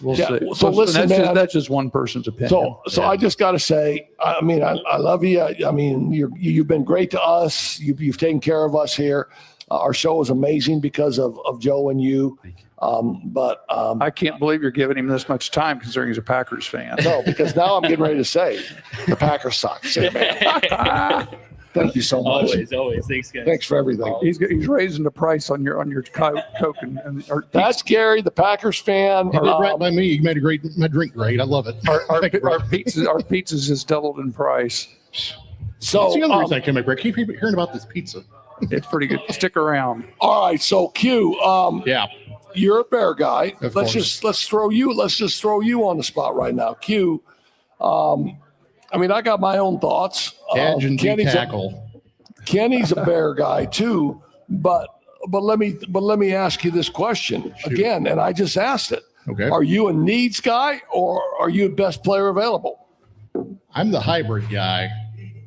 We'll see. So listen, that's just one person's opinion. So I just got to say, I mean, I love you. I mean, you've been great to us. You've taken care of us here. Our show is amazing because of Joe and you. But I can't believe you're giving him this much time considering he's a Packers fan. No, because now I'm getting ready to say the Packers suck. Thank you so much. Always. Thanks, guys. Thanks for everything. He's raising the price on your Coke and that's Gary, the Packers fan. Right by me. You made my drink great. I love it. Our pizza's just doubled in price. So that's the other reason I came back. I keep hearing about this pizza. It's pretty good. Stick around. All right. So Q. Yeah. You're a Bear guy. Let's just throw you on the spot right now. Q. I mean, I got my own thoughts. Kenny's a Bear guy too, but let me ask you this question again, and I just asked it. Okay. Are you a needs guy or are you a best player available? I'm the hybrid guy.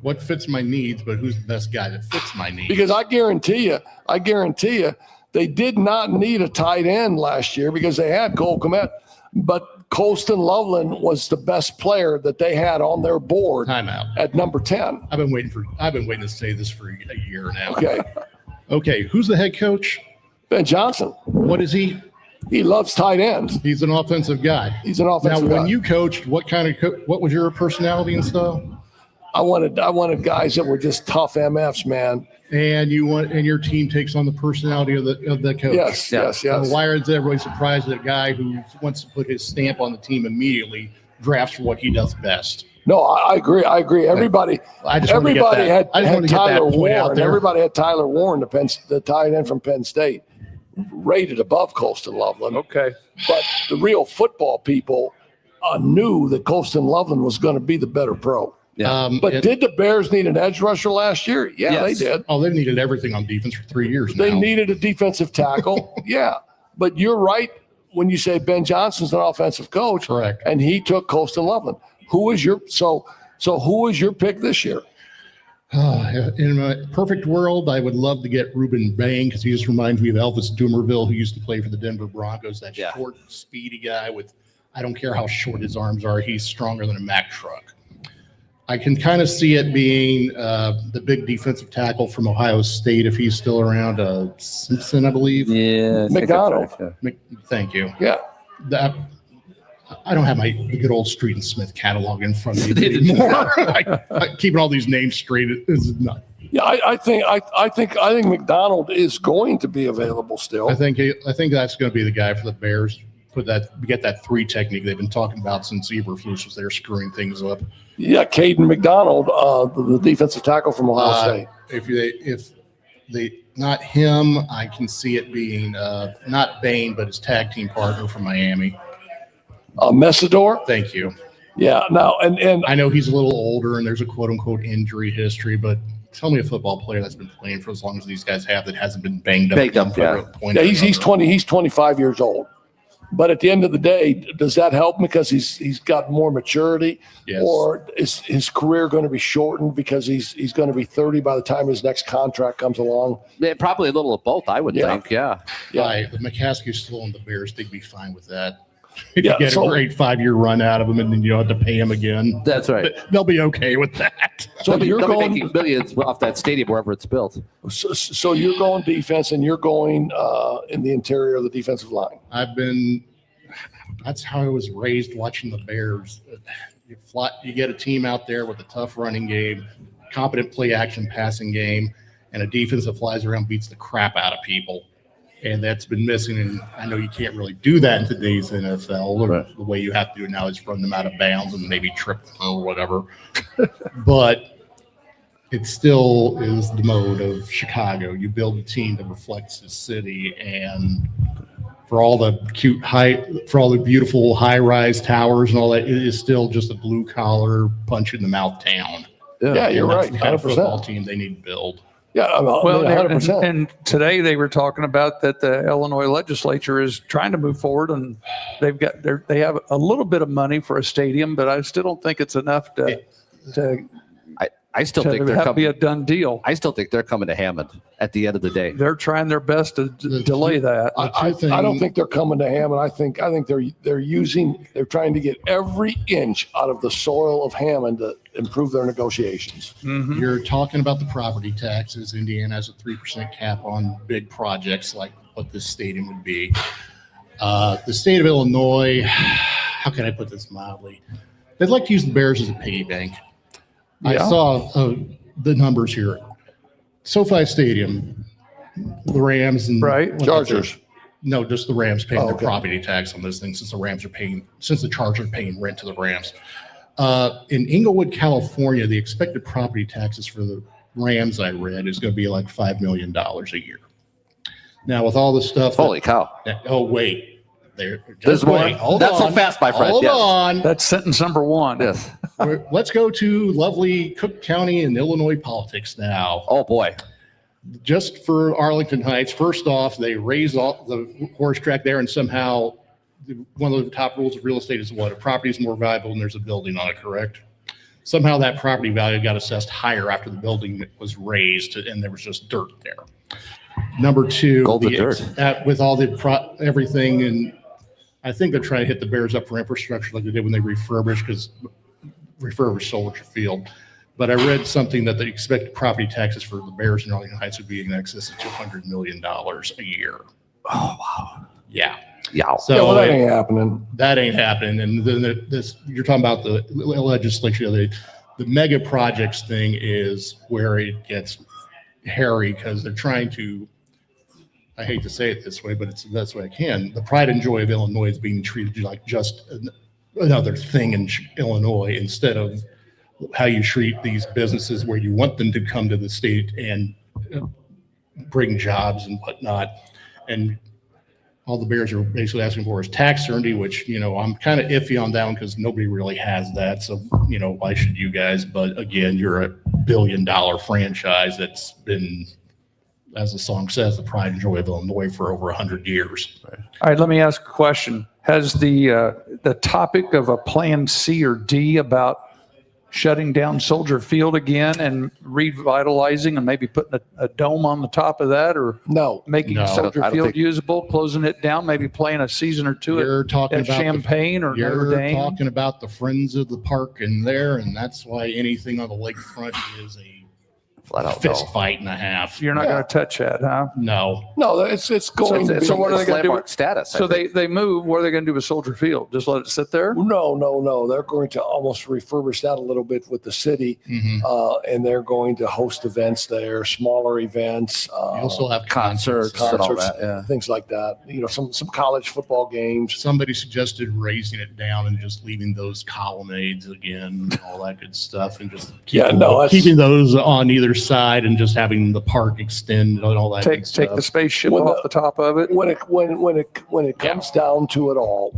What fits my needs, but who's the best guy that fits my needs? Because I guarantee you, they did not need a tight end last year because they had Cole Kmet, but Colston Loveland was the best player that they had on their board at number 10. I've been waiting to say this for a year now. Okay. Who's the head coach? Ben Johnson. What is he? He loves tight ends. He's an offensive guy. Now, when you coached, what was your personality and stuff? I wanted guys that were just tough MFs, man. And your team takes on the personality of the coach. Yes. And why is everybody surprised that a guy who wants to put his stamp on the team immediately drafts for what he does best? No, I agree. Everybody had Tyler Warren. Everybody had Tyler Warren, the tight end from Penn State, rated above Colston Loveland. Okay. But the real football people knew that Colston Loveland was going to be the better pro. Yeah. But did the Bears need an edge rusher last year? Yeah, Yes. they did. Oh, they've needed everything on defense for 3 years now. They needed a defensive tackle. Yeah. But you're right when you say Ben Johnson's an offensive coach. Correct. And he took Colston Loveland. Who is your pick this year? In a perfect world, I would love to get Ruben Bain because he just reminds me of Elvis Dumervil, who used to play for the Denver Broncos. That short, speedy guy with, I don't care how short his arms are, he's stronger than a Mack truck. I can kind of see it being the big defensive tackle from Ohio State if he's still around. Simpson, I believe. Yeah, McDonald. Thank you. Yeah. I don't have the good old Street and Smith catalog in front of me anymore. Keeping all these names straight is not. Yeah, I think McDonald is going to be available still. I think that's going to be the guy for the Bears. Get that 3 technique they've been talking about since Eberflus was there screwing things up. Yeah, Caden McDonald, the defensive tackle from Ohio State. If they not him, I can see it being not Bain, but his tag team partner from Miami. Messidor. Thank you. Yeah. Now, and I know he's a little older, and there's a quote unquote injury history, but tell me a football player that's been playing for as long as these guys have that hasn't been banged up. Yeah, he's 20. He's 25 years old. But at the end of the day, does that help him because he's got more maturity, or is his career going to be shortened because he's going to be 30 by the time his next contract comes along? Yeah, probably a little of both, I would think. Yeah. If McCaskey's still on the Bears, they'd be fine with that. If you get a great 5-year run out of him, and then you don't have to pay him again. That's right. They'll be okay with that. So they'll be making millions off that stadium wherever it's built. So you're going defense, and you're going in the interior of the defensive line. That's how I was raised watching the Bears. You get a team out there with a tough running game, competent play action passing game, and a defense that flies around, beats the crap out of people. And that's been missing, and I know you can't really do that in today's NFL. Right. The way you have to do it now is run them out of bounds and maybe trip them or whatever. But it still is the mode of Chicago. You build a team that reflects the city, and for all the beautiful high-rise towers and all that, it is still just a blue-collar, punch-in-the-mouth town. Yeah, you're right. The kind of football team they need to build. Yeah, 100%. And today they were talking about that the Illinois legislature is trying to move forward, and they have a little bit of money for a stadium, but I still don't think it's enough to I still think they're coming. Be a done deal. I still think they're coming to Hammond at the end of the day. They're trying their best to delay that. I don't think they're coming to Hammond. I think they're trying to get every inch out of the soil of Hammond to improve their negotiations. Mm-hmm. You're talking about the property taxes. Indiana has a 3% cap on big projects like what this stadium would be. The state of Illinois, how can I put this mildly? They'd like to use the Bears as a piggy bank. Yeah. I saw the numbers here. SoFi Stadium, the Rams and Chargers. No, just the Rams paying their property tax on this thing since the Chargers are paying rent to the Rams. In Inglewood, California, the expected property taxes for the Rams I read is going to be like $5 million a year. Now with all the stuff. Holy cow! Wait. There's more. That's so fast, my friend. Hold on. That's sentence number 1. Yes. Let's go to lovely Cook County and Illinois politics now. Oh, boy. Just for Arlington Heights, first off, they raise all the horse track there, and somehow one of the top rules of real estate is what? A property is more valuable when there's a building on it, correct? Somehow that property value got assessed higher after the building was raised, and there was just dirt there. Number 2, with all the everything, and I think they're trying to hit the Bears up for infrastructure like they did when they refurbished Soldier Field. But I read something that the expected property taxes for the Bears in Arlington Heights would be in excess of $200 million a year. Oh, wow. Yeah. Yeah. So that ain't happening. That ain't happening. And then you're talking about the legislature. The mega projects thing is where it gets hairy because they're trying to, I hate to say it this way, but it's the best way I can. The pride and joy of Illinois is being treated like just another thing in Illinois instead of how you treat these businesses where you want them to come to the state and bring jobs and whatnot. And all the Bears are basically asking for is tax certainty, which, I'm kind of iffy on that one because nobody really has that. So, why should you guys? But again, you're a $1 billion franchise that's been, as the song says, the pride and joy of Illinois for over 100 years. All right, let me ask a question. Has the topic of a plan C or D about shutting down Soldier Field again and revitalizing and maybe putting a dome on the top of that, or making Soldier Field usable, closing it down, maybe playing a season or two at Champaign or Notre Dame? You're talking about the Friends of the Park in there, and that's why anything on the lakefront is a fist fight and a half. You're not going to touch that, huh? No, it's going. So what are they going to do? Status. So they move. What are they going to do with Soldier Field? Just let it sit there? No. They're going to almost refurbish that a little bit with the city, and they're going to host events there, smaller events. You also have concerts and all that, things like that. Some college football games. Somebody suggested raising it down and just leaving those colonnades again, and all that good stuff, and just keeping those on either side and just having the park extend and all that. Take the spaceship off the top of it. When it comes down to it all,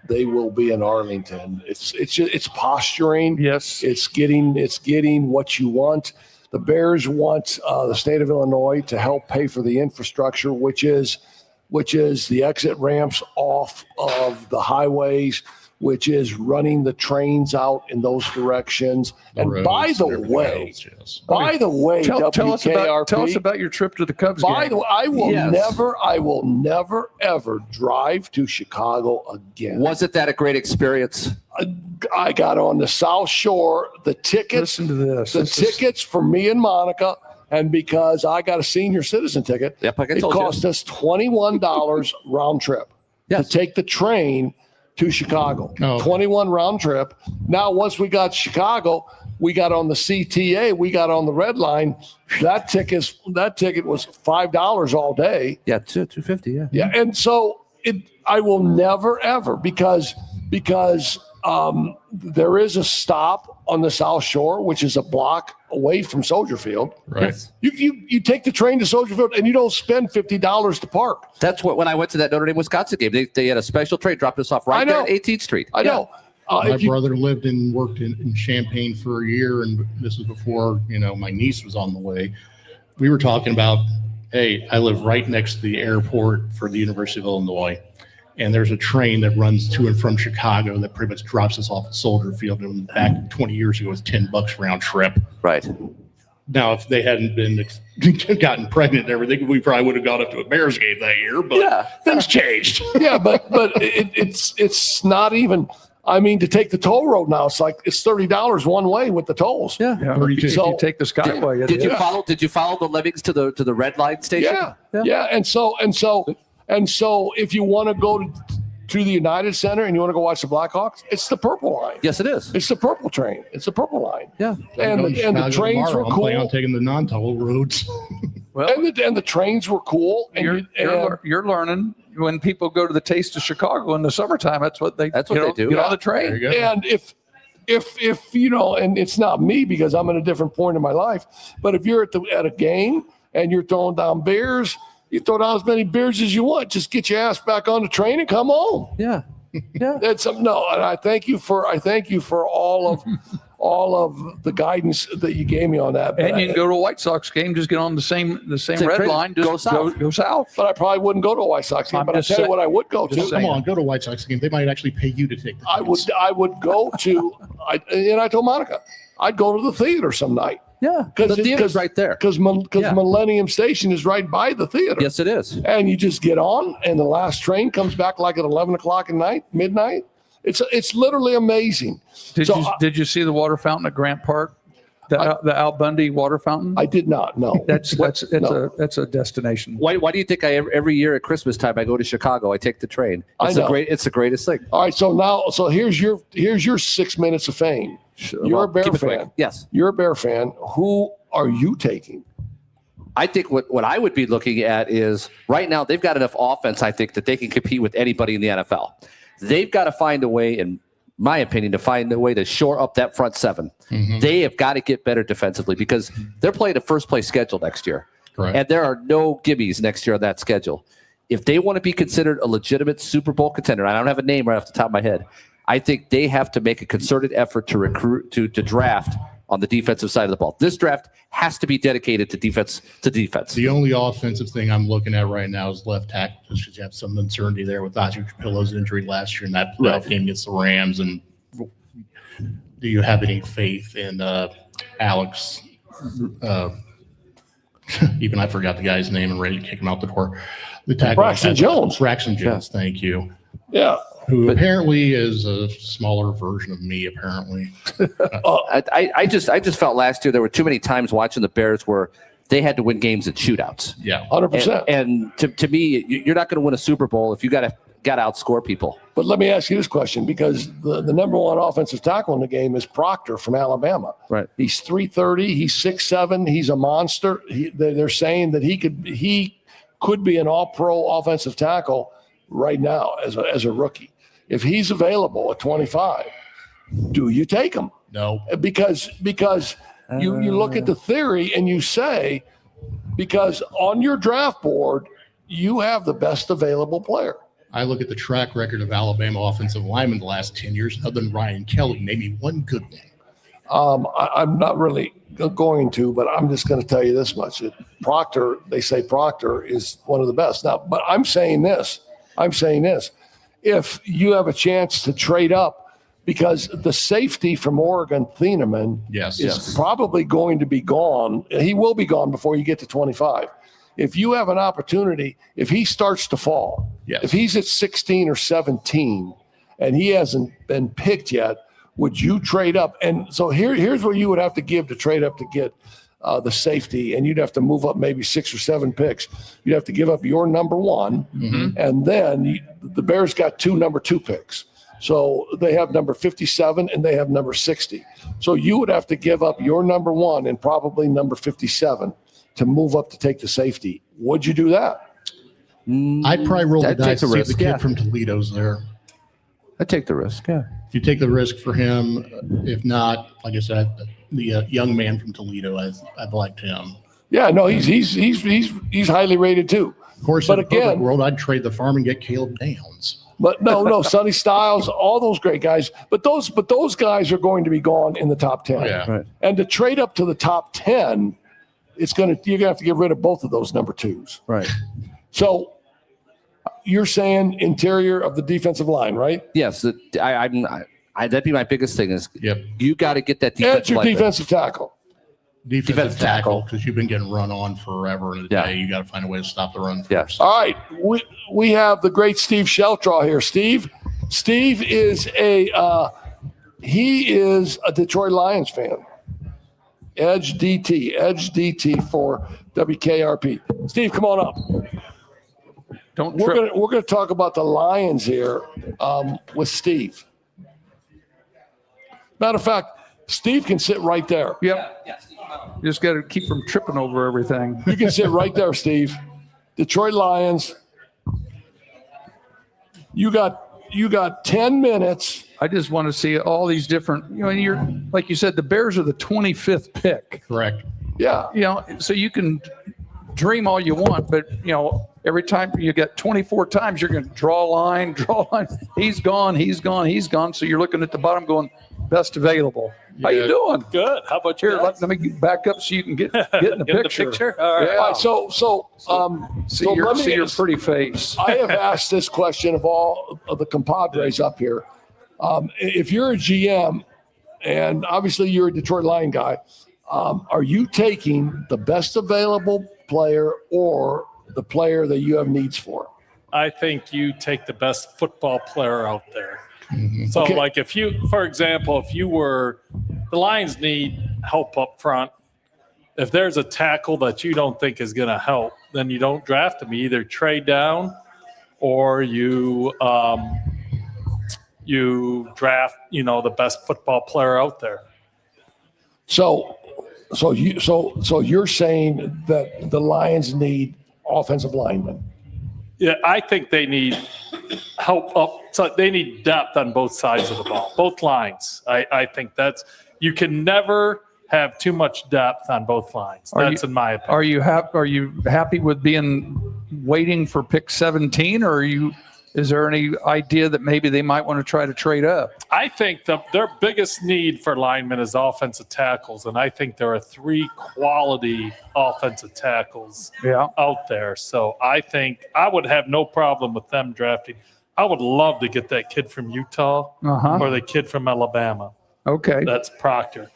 they will be in Arlington. It's posturing. Yes. It's getting what you want. The Bears want the state of Illinois to help pay for the infrastructure, which is the exit ramps off of the highways, which is running the trains out in those directions. And by the way, tell us about your trip to the Cubs game. By the way, I will never ever drive to Chicago again. Wasn't that a great experience? I got on the South Shore. The tickets. Listen to this. Tickets for me and Monica. And because I got a senior citizen ticket, it cost us $21 round trip to take the train to Chicago. 21 round trip. Now, once we got to Chicago, we got on the CTA, we got on the Red Line. That ticket was $5 all day. Yeah, $2.50. Yeah. Yeah, and so I will never ever because there is a stop on the South Shore, which is a block away from Soldier Field. Right. You take the train to Soldier Field and you don't spend $50 to park. That's what when I went to that Notre Dame Wisconsin game, they had a special train dropped us off right there at 18th Street. I know. My brother lived and worked in Champaign for a year, and this was before my niece was on the way. We were talking about, hey, I live right next to the airport for the University of Illinois. And there's a train that runs to and from Chicago that pretty much drops us off at Soldier Field. And back 20 years ago, it was $10 round trip. Right. Now, if they hadn't been gotten pregnant and everything, we probably would have gone up to a Bears game that year. But things changed. Yeah, but it's not even. I mean, to take the toll road now, it's $30 one way with the tolls. Yeah. If you take the Skyway. Did you follow the lemmings to the Red Line station? Yeah. And so if you want to go to the United Center and you want to go watch the Blackhawks, it's the purple line. Yes, it is. It's the purple train. It's the purple line. Yeah. And the trains were cool. I'm planning on taking the non-toll roads. Well, and the trains were cool. And you're learning when people go to the Taste of Chicago in the summertime. That's what they do. Get on the train. And if and it's not me because I'm at a different point in my life, but if you're at a game and you're throwing down beers, you throw down as many beers as you want. Just get your ass back on the train and come home. Yeah. And I thank you for all of the guidance that you gave me on that. And you can go to a White Sox game, just get on the same red line, just go south. But I probably wouldn't go to a White Sox game. But I'll tell you what I would go to. Come on, go to a White Sox game. They might actually pay you to take the tickets. I would go to. And I told Monica, I'd go to the theater some night. Yeah, the theater's right there. Because Millennium Station is right by the theater. Yes, it is. And you just get on, and the last train comes back like at 11 o'clock at night, midnight. It's literally amazing. Did you see the water fountain at Grant Park? The Al Bundy water fountain? I did not. No. That's a destination. Why do you think every year at Christmas time I go to Chicago? I take the train. It's the greatest thing. All right. So here's your 6 minutes of fame. You're a Bear fan. Quick. Yes. You're a Bear fan. Who are you taking? I think what I would be looking at is right now they've got enough offense, I think, that they can compete with anybody in the NFL. They've got to find a way, in my opinion, to shore up that front seven. Mm-hmm. They have got to get better defensively because they're playing a first-place schedule next year. Correct. And there are no gimmies next year on that schedule. If they want to be considered a legitimate Super Bowl contender, I don't have a name right off the top of my head, I think they have to make a concerted effort to recruit, to draft on the defensive side of the ball. This draft has to be dedicated to defense. The only offensive thing I'm looking at right now is left tackle, just because you have some uncertainty there with Audrey Capillo's injury last year in that playoff game against the Rams. And do you have any faith in Alex? Even I forgot the guy's name and ready to kick him out the door. The tackle, Braxton Jones. Braxton Jones. Thank you. Yeah. Who apparently is a smaller version of me. Apparently. I just felt last year there were too many times watching the Bears where they had to win games at shootouts. Yeah, 100%. And to me, you're not going to win a Super Bowl if you got to outscore people. But let me ask you this question, because the number one offensive tackle in the game is Proctor from Alabama. Right. He's 330. He's 6'7". He's a monster. They're saying that he could be an all-pro offensive tackle right now as a rookie. If he's available at 25, do you take him? No. Because you look at the theory and you say, because on your draft board, you have the best available player. I look at the track record of Alabama offensive linemen the last 10 years, other than Ryan Kelly. Name me one good one. I'm not really going to, but I'm just going to tell you this much. They say Proctor is one of the best. Now, but I'm saying this. If you have a chance to trade up, because the safety from Oregon, Thieneman, is probably going to be gone. He will be gone before you get to 25. If you have an opportunity, if he starts to fall, if he's at 16 or 17 and he hasn't been picked yet, would you trade up? And so here's what you would have to give to trade up to get the safety, and you'd have to move up maybe 6 or 7 picks. You'd have to give up your number one, and then the Bears got 2 number 2 picks. So they have number 57 and they have number 60. So you would have to give up your number 1 and probably number 57 to move up to take the safety. Would you do that? I'd probably roll the dice to see if the kid from Toledo's there. I'd take the risk, yeah. If you take the risk for him, if not, like I said, the young man from Toledo, I've liked him. Yeah, no, he's highly rated too. Of course, but in the perfect world, I'd trade the farm and get Caleb Downs. But no, Sonny Styles, all those great guys. But those guys are going to be gone in the top 10. Yeah. Right. And to trade up to the top 10, you're gonna have to get rid of both of those number 2s. Right. So you're saying interior of the defensive line, right? Yes. That'd be my biggest thing is you got to get that defensive Edge your defensive tackle. Defensive tackle, because you've been getting run on forever in a day. You got to find a way to stop the run first. All right. We have the great Steve Sheltraw here. Steve is he is a Detroit Lions fan. Edge DT for WKRP. Steve, come on up. We're gonna talk about the Lions here with Steve. Matter of fact, Steve can sit right there. Yep. You just got to keep from tripping over everything. You can sit right there, Steve. Detroit Lions. You got 10 minutes. I just want to see all these different, and you're, like you said, the Bears are the 25th pick. Correct. Yeah. So you can dream all you want, but, every time you get 24 times, you're going to draw a line. He's gone. So you're looking at the bottom going, best available. How you doing? Good. How about you? Here, let me back up so you can get in the picture. All right. Yeah. All right, see your pretty face. I have asked this question of all of the compadres up here. If you're a GM, and obviously you're a Detroit Lion guy, are you taking the best available player or the player that you have needs for? I think you take the best football player out there. Mm-hmm. So, like if the Lions need help up front. If there's a tackle that you don't think is going to help, then you don't draft him. You either trade down or you draft, the best football player out there. So you're saying that the Lions need offensive linemen? Yeah, I think they need help up. So they need depth on both sides of the ball, both lines. I think you can never have too much depth on both lines. That's in my opinion. Are you happy with waiting for pick 17, or is there any idea that maybe they might want to try to trade up? I think their biggest need for linemen is offensive tackles, and I think there are 3 quality offensive tackles out there. So I think I would have no problem with them drafting. I would love to get that kid from Utah or the kid from Alabama. Okay. That's Proctor.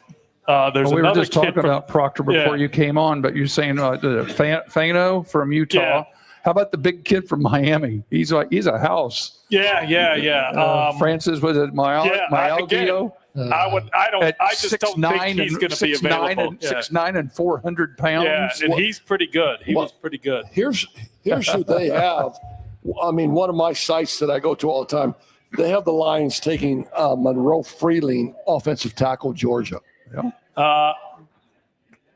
There's we were another just kid talking about Proctor before you came on, but you're saying Fano from Utah. Yeah. How about the big kid from Miami? He's a house. Yeah. Francis, was it Myalgio? I just don't think he's going to be available. 6'9" and 400 pounds. Yeah, and he's pretty good. He was pretty good. Here's who they have. I mean, one of my sites that I go to all the time, they have the Lions taking Monroe Freeling, offensive tackle, Georgia. Yeah.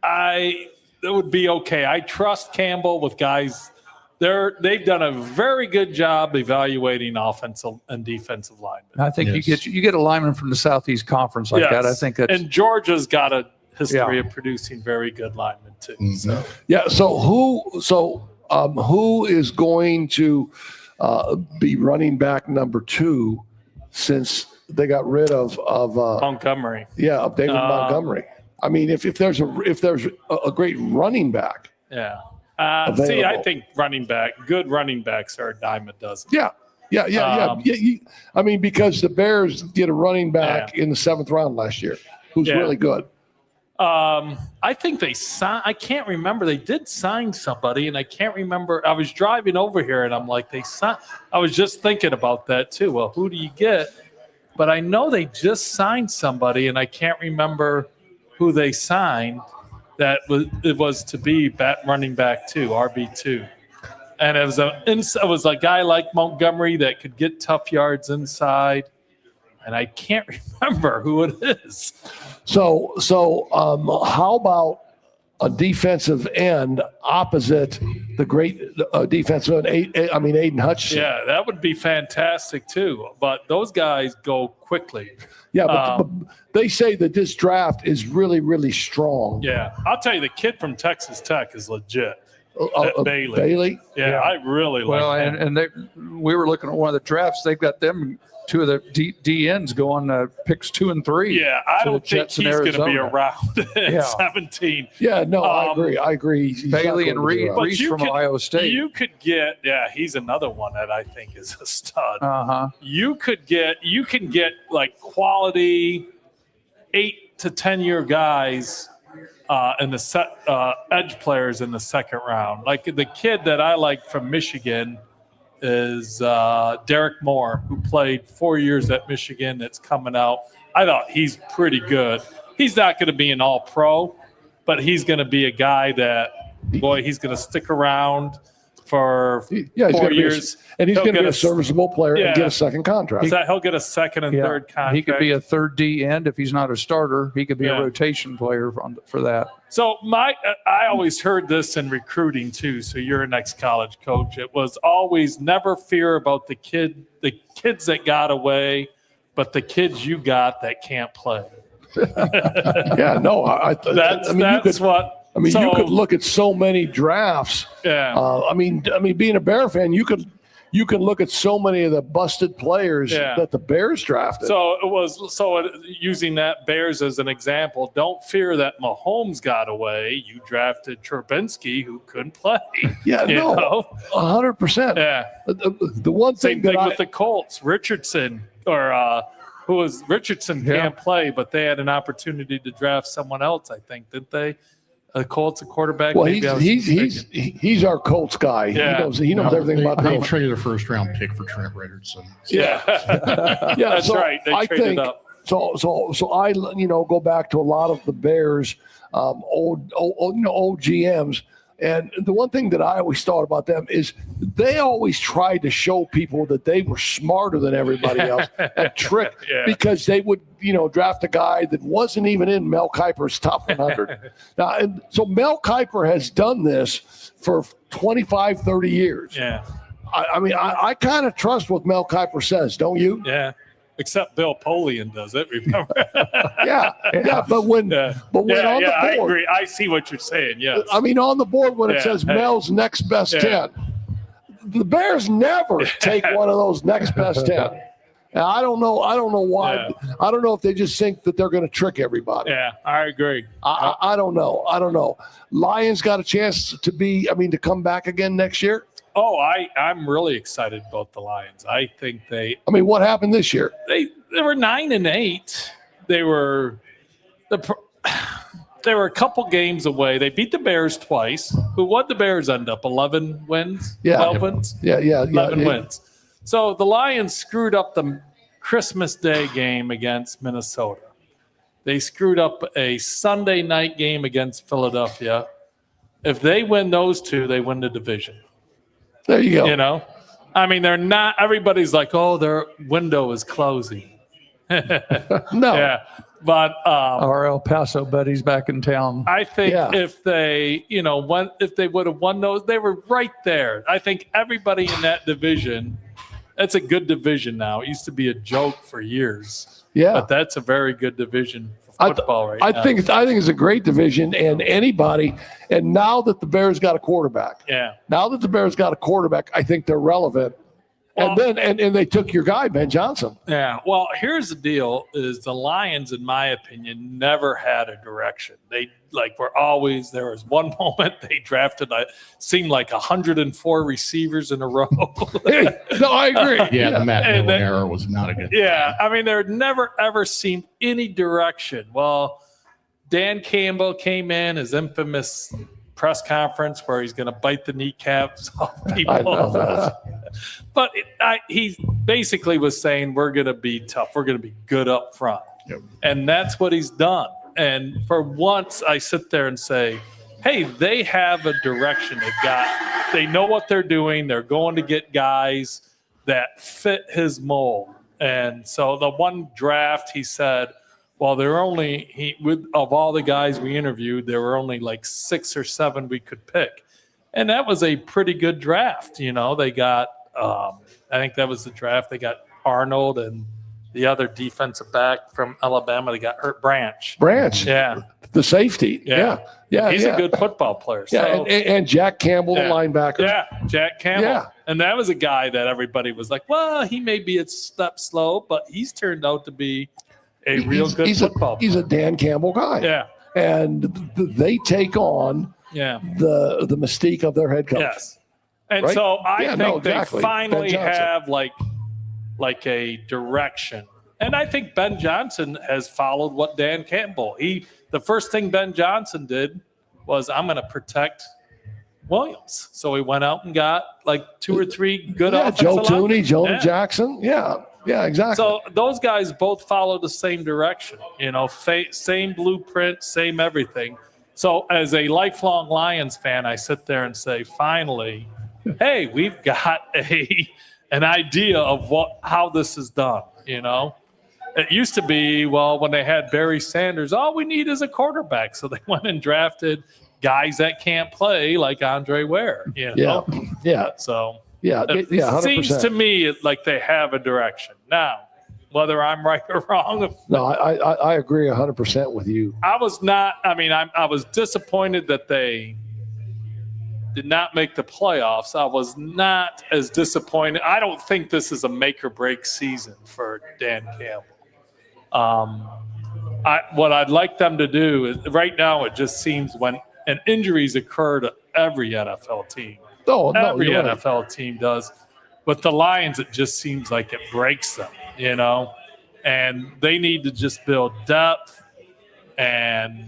That would be okay. I trust Campbell with guys. They've done a very good job evaluating offensive and defensive linemen. I think you get a lineman from the Southeast Conference like that. I think that's, and Georgia's got a history of producing very good linemen too. Mm-hmm. So who is going to be running back number 2 since they got rid of Montgomery? Yeah, of David Montgomery. I mean, if there's a great running back. Yeah. I think good running backs are a dime a dozen. Yeah. I mean, because the Bears get a running back in the 7th round last year who's really good. I think they signed. I can't remember. They did sign somebody, and I can't remember. I was driving over here, and I'm like, they signed. I was just thinking about that too. Well, who do you get? But I know they just signed somebody, and I can't remember who they signed. It was to be running back 2, RB2, and it was a guy like Montgomery that could get tough yards inside, and I can't remember who it is. So how about a defensive end opposite the great defensive end, Aiden Hutchinson? Yeah, that would be fantastic too. But those guys go quickly. Yeah, but they say that this draft is really, really strong. Yeah, I'll tell you, the kid from Texas Tech is legit. Bailey. Bailey? Yeah, I really like him. And we were looking at one of the drafts. They've got them. 2 of the D ends going picks 2 and 3. Yeah, I don't think he's going to be around at 17. Yeah, no, I agree. He's Bailey and Reese from Ohio State. You could get, he's another one that I think is a stud. You can get like quality 8 to 10 year guys in the edge players in the 2nd round. Like the kid that I like from Michigan is Derek Moore, who played 4 years at Michigan. That's coming out. I thought he's pretty good. He's not going to be an all-pro, but he's going to be a guy that, he's going to stick around for 4 years. And he's going to be a serviceable player and get a second contract. He'll get a 2nd and 3rd contract. He could be a 3rd D end if he's not a starter. He could be a rotation player for that. So I always heard this in recruiting too. So you're an ex-college coach. It was always never fear about the kids that got away, but the kids you got that can't play. Yeah, no, you could look at so many drafts. Yeah. Being a Bear fan, you can look at so many of the busted players that the Bears drafted. Using that Bears as an example, don't fear that Mahomes got away. You drafted Trubinsky, who couldn't play. Yeah, no, 100%. Yeah. The one thing with the Colts, Richardson can't play, but they had an opportunity to draft someone else. I think, didn't they? The Colts, a quarterback. Well, he's our Colts guy. Yeah. He knows everything about They them. traded a 1st round pick for Trent Richardson. Yeah, that's right. They traded up. So I go back to a lot of the Bears, old GMs. And the one thing that I always thought about them is they always tried to show people that they were smarter than everybody else at trick because they would, draft a guy that wasn't even in Mel Kiper's top 100. Now, and so Mel Kiper has done this for 25, 30 years. Yeah. I kind of trust what Mel Kiper says, don't you? Yeah. Except Bill Polian does it, remember? But when on the board, I agree. I see what you're saying. Yes. On the board when it says Mel's next best 10, the Bears never take one of those next best 10. Now, I don't know why. Yeah. I don't know if they just think that they're going to trick everybody. Yeah, I agree. I don't know. Lions got a chance to come back again next year. Oh, I'm really excited about the Lions. I think what happened this year? They were 9-8. there were a couple games away. They beat the Bears twice. What'd the Bears end up? 11 wins? Yeah. 12 wins? Yeah. 11 wins. So the Lions screwed up the Christmas Day game against Minnesota. They screwed up a Sunday night game against Philadelphia. If they win those two, they win the division. There you go. You know? I mean, they're not – everybody's like, oh, their window is closing. No. Yeah. But our El Paso buddies back in town. I think if they, if they would have won those, they were right there. I think everybody in that division, that's a good division now. It used to be a joke for years. Yeah. But that's a very good division for football right now. I think it's a great division, and and now that the Bears got a quarterback. Yeah. Now that the Bears got a quarterback, I think they're relevant. Well, and they took your guy, Ben Johnson. Yeah. Well, here's the deal: is the Lions, in my opinion, never had a direction. They were always there. Was one moment they drafted, seemed like 104 receivers in a row. No, I agree. Yeah, the Matt Miller era was not a good. Yeah, I mean, there never ever seemed any direction. Well, Dan Campbell came in, his infamous press conference where he's going to bite the kneecaps off people. But he basically was saying, we're going to be tough. We're going to be good up front. Yep. And that's what he's done. And for once, I sit there and say, hey, they have a direction. They know what they're doing. They're going to get guys that fit his mold. And so the one draft, he said, well, of all the guys we interviewed, there were only like 6 or 7 we could pick. And that was a pretty good draft. They got, I think that was the draft. They got Arnold and the other defensive back from Alabama. They got hurt Branch. Yeah. The safety. Yeah. He's a good football player. Yeah. So, and Jack Campbell, the linebacker. Yeah. Jack Campbell. Yeah. And that was a guy that everybody was like, well, he may be a step slow, but he's turned out to be a real good football player. He's a Dan Campbell guy. Yeah. And they take on the mystique of their head coach. Yes. And right? so I think exactly. they finally have like a direction. And I think Ben Johnson has followed what Dan Campbell. The first thing Ben Johnson did was, I'm going to protect Williams. So he went out and got like 2 or 3 good offensive Joe Tooney, linemen. Jonah Jackson. Yeah, exactly. So those guys both follow the same direction, same blueprint, same everything. So as a lifelong Lions fan, I sit there and say, finally, hey, we've got an idea of how this is done, It used to be, when they had Barry Sanders, all we need is a quarterback. So they went and drafted guys that can't play like Andre Ware, Yeah. So it 100%. Seems to me like they have a direction. Now, whether I'm right or wrong. No, I agree 100% with you. I was not, I was disappointed that they did not make the playoffs. I was not as disappointed. I don't think this is a make or break season for Dan Campbell. What I'd like them to do is, right now it just seems when injuries occur to every NFL team. Every NFL team does. But the Lions, it just seems like it breaks them, and they need to just build depth, and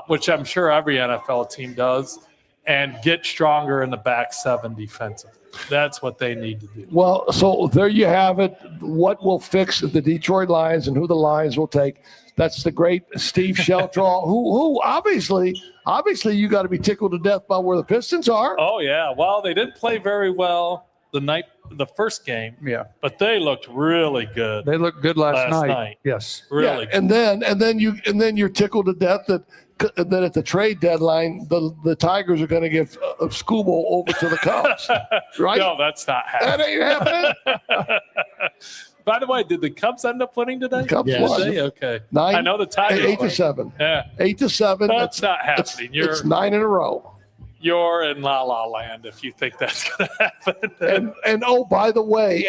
which I'm sure every NFL team does, and get stronger in the back 7 defensively. That's what they need to do. Well, so there you have it. What will fix the Detroit Lions and who the Lions will take. That's the great Steve Sheltraw, who obviously you got to be tickled to death by where the Pistons are. Oh, yeah. Well, they didn't play very well the first game. Yeah. But they looked really good. They looked good last night. Yes. Really good. And then you're tickled to death that at the trade deadline the Tigers are going to give Scooble over to the Cubs. Right? No, that's not happening. That ain't happening. By the way, did the Cubs end up winning today? The Cubs won. Okay. 9, I know the Tigers 8-7. Yeah. 8-7. That's not happening. It's 9 in a row. You're in La La Land if you think that's going to happen. And by the way,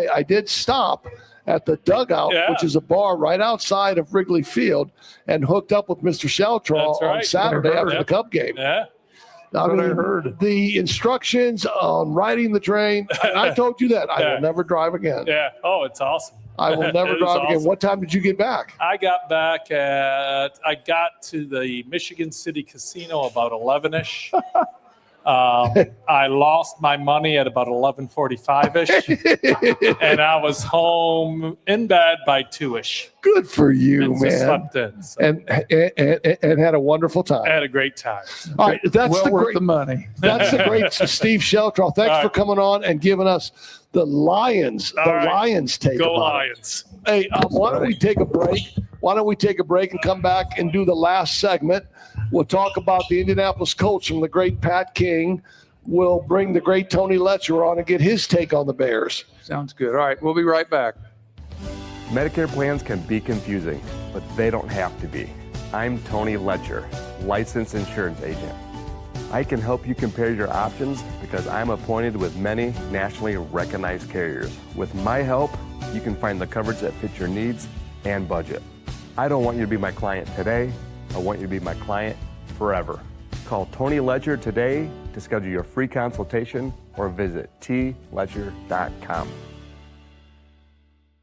I did stop at the Dugout, which is a bar right outside of Wrigley Field, and hooked up with Mr. Sheltraw on Saturday after the Cub game. Yeah. I heard the instructions on riding the train. I told you that I will never drive again. Yeah. Oh, it's awesome. I will never It was drive again. awesome. What time did you get back? I got to the Michigan City Casino about 11-ish. I lost my money at about 11:45-ish, and I was home in bed by 2-ish. Good for you, And man. just slept in. So And had a wonderful time. I had a great time. All right, that's well the worth great. the money. That's the great Steve Sheltraw. Thanks All for right. coming on and giving us the Lions take. Go about it. Lions. Hey, why don't we take a break? Why don't we take a break and come back and do the last segment? We'll talk about the Indianapolis Colts from the great Pat King. We'll bring the great Tony Letcher on and get his take on the Bears. Sounds good. All right, we'll be right back. Medicare plans can be confusing, but they don't have to be. I'm Tony Letcher, licensed insurance agent. I can help you compare your options because I'm appointed with many nationally recognized carriers. With my help, you can find the coverage that fits your needs and budget. I don't want you to be my client today. I want you to be my client forever. Call Tony Letcher today to schedule your free consultation or visit tletcher.com.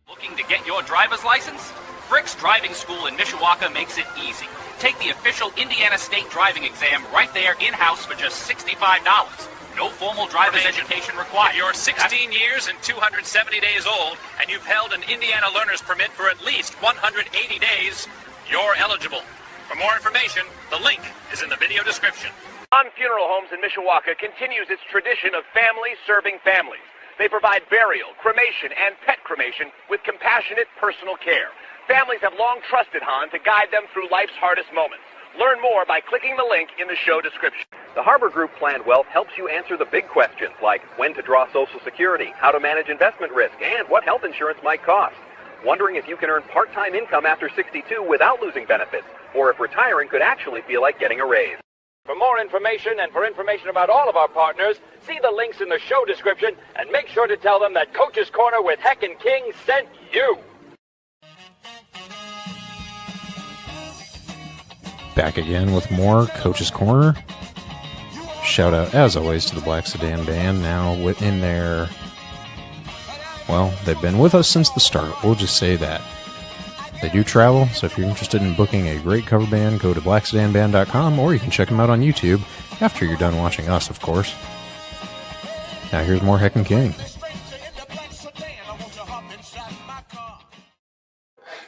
Looking to get your driver's license? Frick's Driving School in Mishawaka makes it easy. Take the official Indiana State driving exam right there in-house for just $65. No formal driver's education required. If you're 16 years and 270 days old, and you've held an Indiana learner's permit for at least 180 days, you're eligible. For more information, the link is in the video description. On Funeral Homes in Mishawaka continues its tradition of families serving families. They provide burial, cremation, and pet cremation with compassionate personal care. Families have long trusted Han to guide them through life's hardest moments. Learn more by clicking the link in the show description. The Harbor Group Planned Wealth helps you answer the big questions like when to draw Social Security, how to manage investment risk, and what health insurance might cost. Wondering if you can earn part-time income after 62 without losing benefits, or if retiring could actually feel like getting a raise. For more information and for information about all of our partners, see the links in the show description and make sure to tell them that Coach's Corner with Heck and King sent you. Back again with more Coach's Corner. Shout out, as always, to the Black Sedan Band. Now in their, well, they've been with us since the start. We'll just say that. They do travel, so if you're interested in booking a great cover band, go to blacksedanband.com, or you can check them out on YouTube after you're done watching us, of course. Now here's more Heck and King.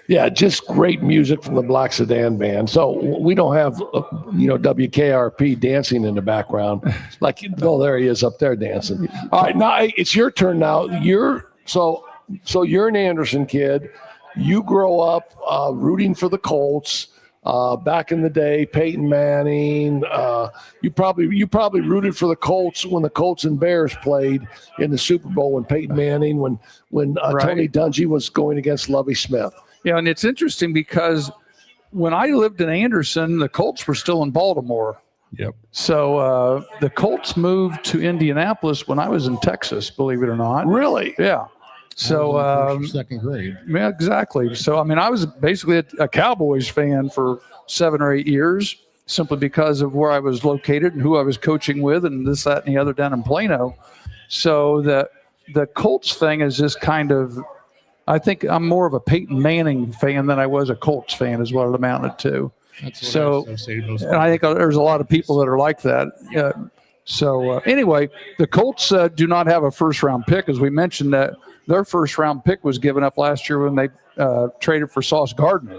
Yeah, just great music from the Black Sedan Band. So we don't have, WKRP dancing in the background. Like, oh, there he is up there dancing. All right, now it's your turn now. So you're an Anderson kid. You grow up rooting for the Colts. Back in the day, Peyton Manning. You probably rooted for the Colts when the Colts and Bears played in the Super Bowl. When Peyton Manning, when Tony Dungy was going against Lovie Smith. Yeah, and it's interesting because when I lived in Anderson, the Colts were still in Baltimore. Yep. So the Colts moved to Indianapolis when I was in Texas, believe it or not. Really? Yeah. So second grade. Yeah, exactly. So I mean, I was basically a Cowboys fan for 7 or 8 years, simply because of where I was located and who I was coaching with, and this, that, and the other down in Plano. So the Colts thing is just kind of, I think I'm more of a Peyton Manning fan than I was a Colts fan, is what it amounted to. That's what I associate most and I think there's a lot of people that are like that. Anyway, the Colts do not have a first-round pick, as we mentioned that. Their first-round pick was given up last year when they traded for Sauce Gardner.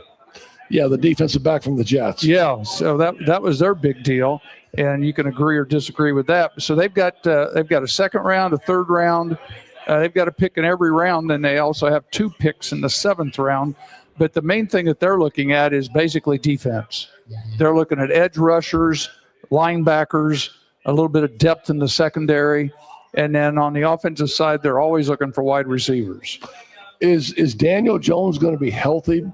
Yeah, the defensive back from the Jets. Yeah, so that was their big deal, and you can agree or disagree with that. So they've got a second round, a third round. They've got a pick in every round, and they also have 2 picks in the 7th round. But the main thing that they're looking at is basically defense. They're looking at edge rushers, linebackers, a little bit of depth in the secondary. And then on the offensive side, they're always looking for wide receivers. Is Daniel Jones going to be healthy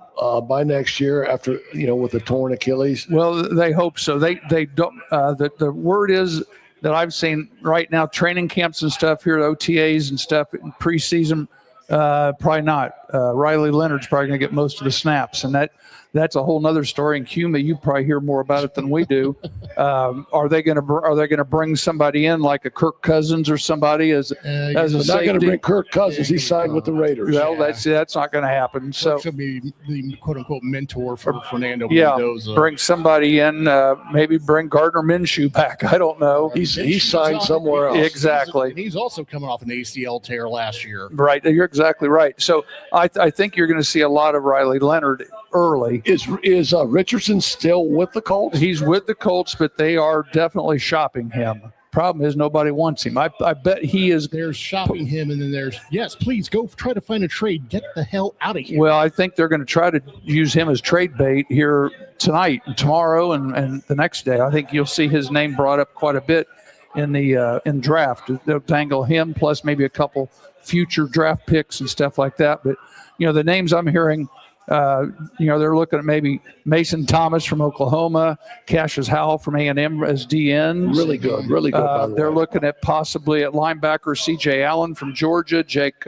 by next year after, with the torn Achilles? Well, they hope so. They don't. The word is that I've seen right now, training camps and stuff here, OTAs and stuff in preseason, probably not. Riley Leonard's probably going to get most of the snaps, and that's a whole nother story. And Cuma, you probably hear more about it than we do. Are they going to bring somebody in like a Kirk Cousins or somebody as a They're not safety? going to bring Kirk Cousins. He signed with the Raiders. Well, that's not going to happen. So should be the quote unquote mentor for Fernando yeah, Mendoza. bring somebody in. Maybe bring Gardner Minshew back. I don't know. He's signed somewhere else. Exactly. He's also coming off an ACL tear last year. Right. You're exactly right. So I think you're going to see a lot of Riley Leonard early. Is Richardson still with the Colts? He's with the Colts, but they are definitely shopping him. Problem is nobody wants him. I bet he is. There's shopping him, and then there's, yes, please go try to find a trade. Get the hell out of here. Well, I think they're going to try to use him as trade bait here tonight and tomorrow and the next day. I think you'll see his name brought up quite a bit in the in draft. They'll dangle him plus maybe a couple future draft picks and stuff like that. But, the names I'm hearing, they're looking at maybe Mason Thomas from Oklahoma, Cassius Howell from A&M as DNs. Really good. By the They're way. looking at possibly at linebacker C.J. Allen from Georgia, Jake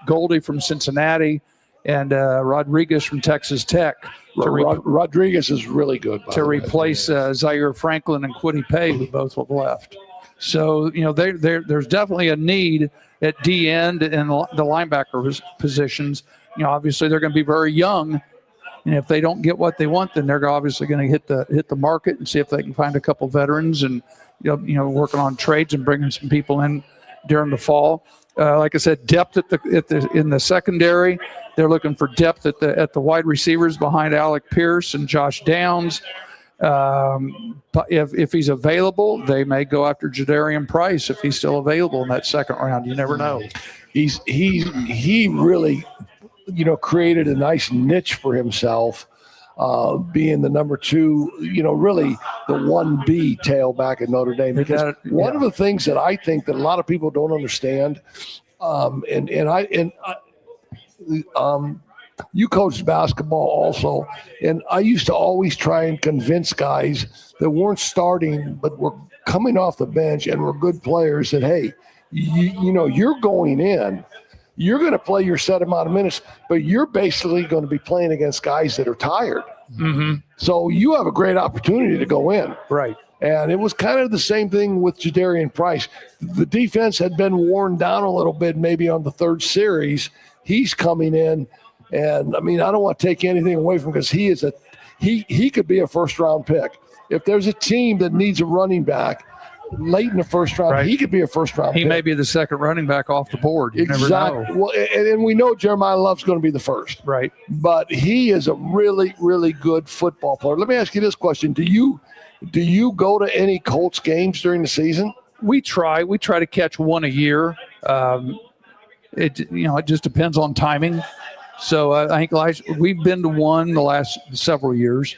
Goldie from Cincinnati, and Rodriguez from Texas Tech. Rodriguez is really good. To replace Zaire Franklin and Quiddy Pay, who both have left. So, there's definitely a need at D end and the linebacker positions. Obviously they're going to be very young, and if they don't get what they want, then they're obviously going to hit the market and see if they can find a couple veterans and working on trades and bringing some people in during the fall. Like I said, depth in the secondary. They're looking for depth at the wide receivers behind Alec Pierce and Josh Downs. If he's available, they may go after Jadarian Price if he's still available in that second round. You never know. He really, created a nice niche for himself, being the number 2, really the 1B tailback at Notre Dame. Because one of the things that I think that a lot of people don't understand, you coached basketball also, and I used to always try and convince guys that weren't starting but were coming off the bench and were good players that, hey, you're going in. You're going to play your set amount of minutes, but you're basically going to be playing against guys that are tired. Mm-hmm. So you have a great opportunity to go in. Right. And it was kind of the same thing with Jadarian Price. The defense had been worn down a little bit maybe on the third series. He's coming in, and, I don't want to take anything away from him because he could be a first-round pick. If there's a team that needs a running back late in the first round, right, he could be a first-round pick. He may be the second running back off the board. You never know. Well, and we know Jeremiah Love's going to be the first. Right. But he is a really, really good football player. Let me ask you this question. Do you go to any Colts games during the season? We try to catch one a year. It just depends on timing. So I think we've been to one the last several years.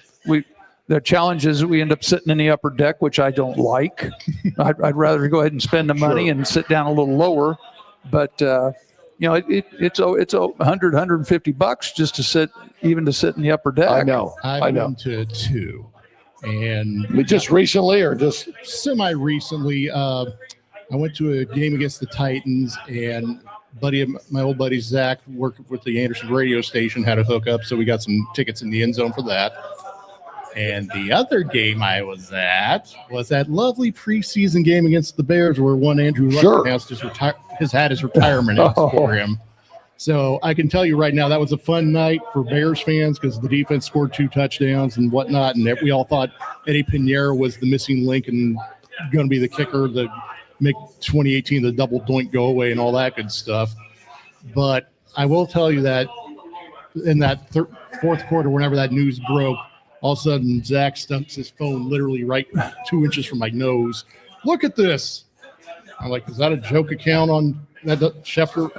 The challenge is we end up sitting in the upper deck, which I don't like. I'd rather go ahead and spend the money and sit down a little lower. But it's $100, $150 just to sit in the upper deck. I know. I've been to 2, and just recently or just semi-recently. I went to a game against the Titans, and my old buddy Zach, worked with the Anderson radio station, had a hookup, so we got some tickets in the end zone for that. And the other game I was at was that lovely preseason game against the Bears where one Andrew Luck announced his retirement for him. So I can tell you right now that was a fun night for Bears fans because the defense scored 2 touchdowns and whatnot, and we all thought Eddie Pinheiro was the missing link and going to be the kicker that make 2018 the double doink go away and all that good stuff. But I will tell you that in that fourth quarter, whenever that news broke, all of a sudden, Zach stumps his phone literally right 2 inches from my nose. Look at this. I'm like, is that a joke account on that Schefter?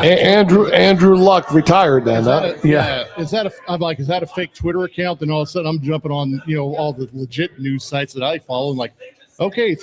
Andrew Luck retired then. Is that a fake Twitter account? Then all of a sudden I'm jumping on, all the legit news sites that I follow and like, okay,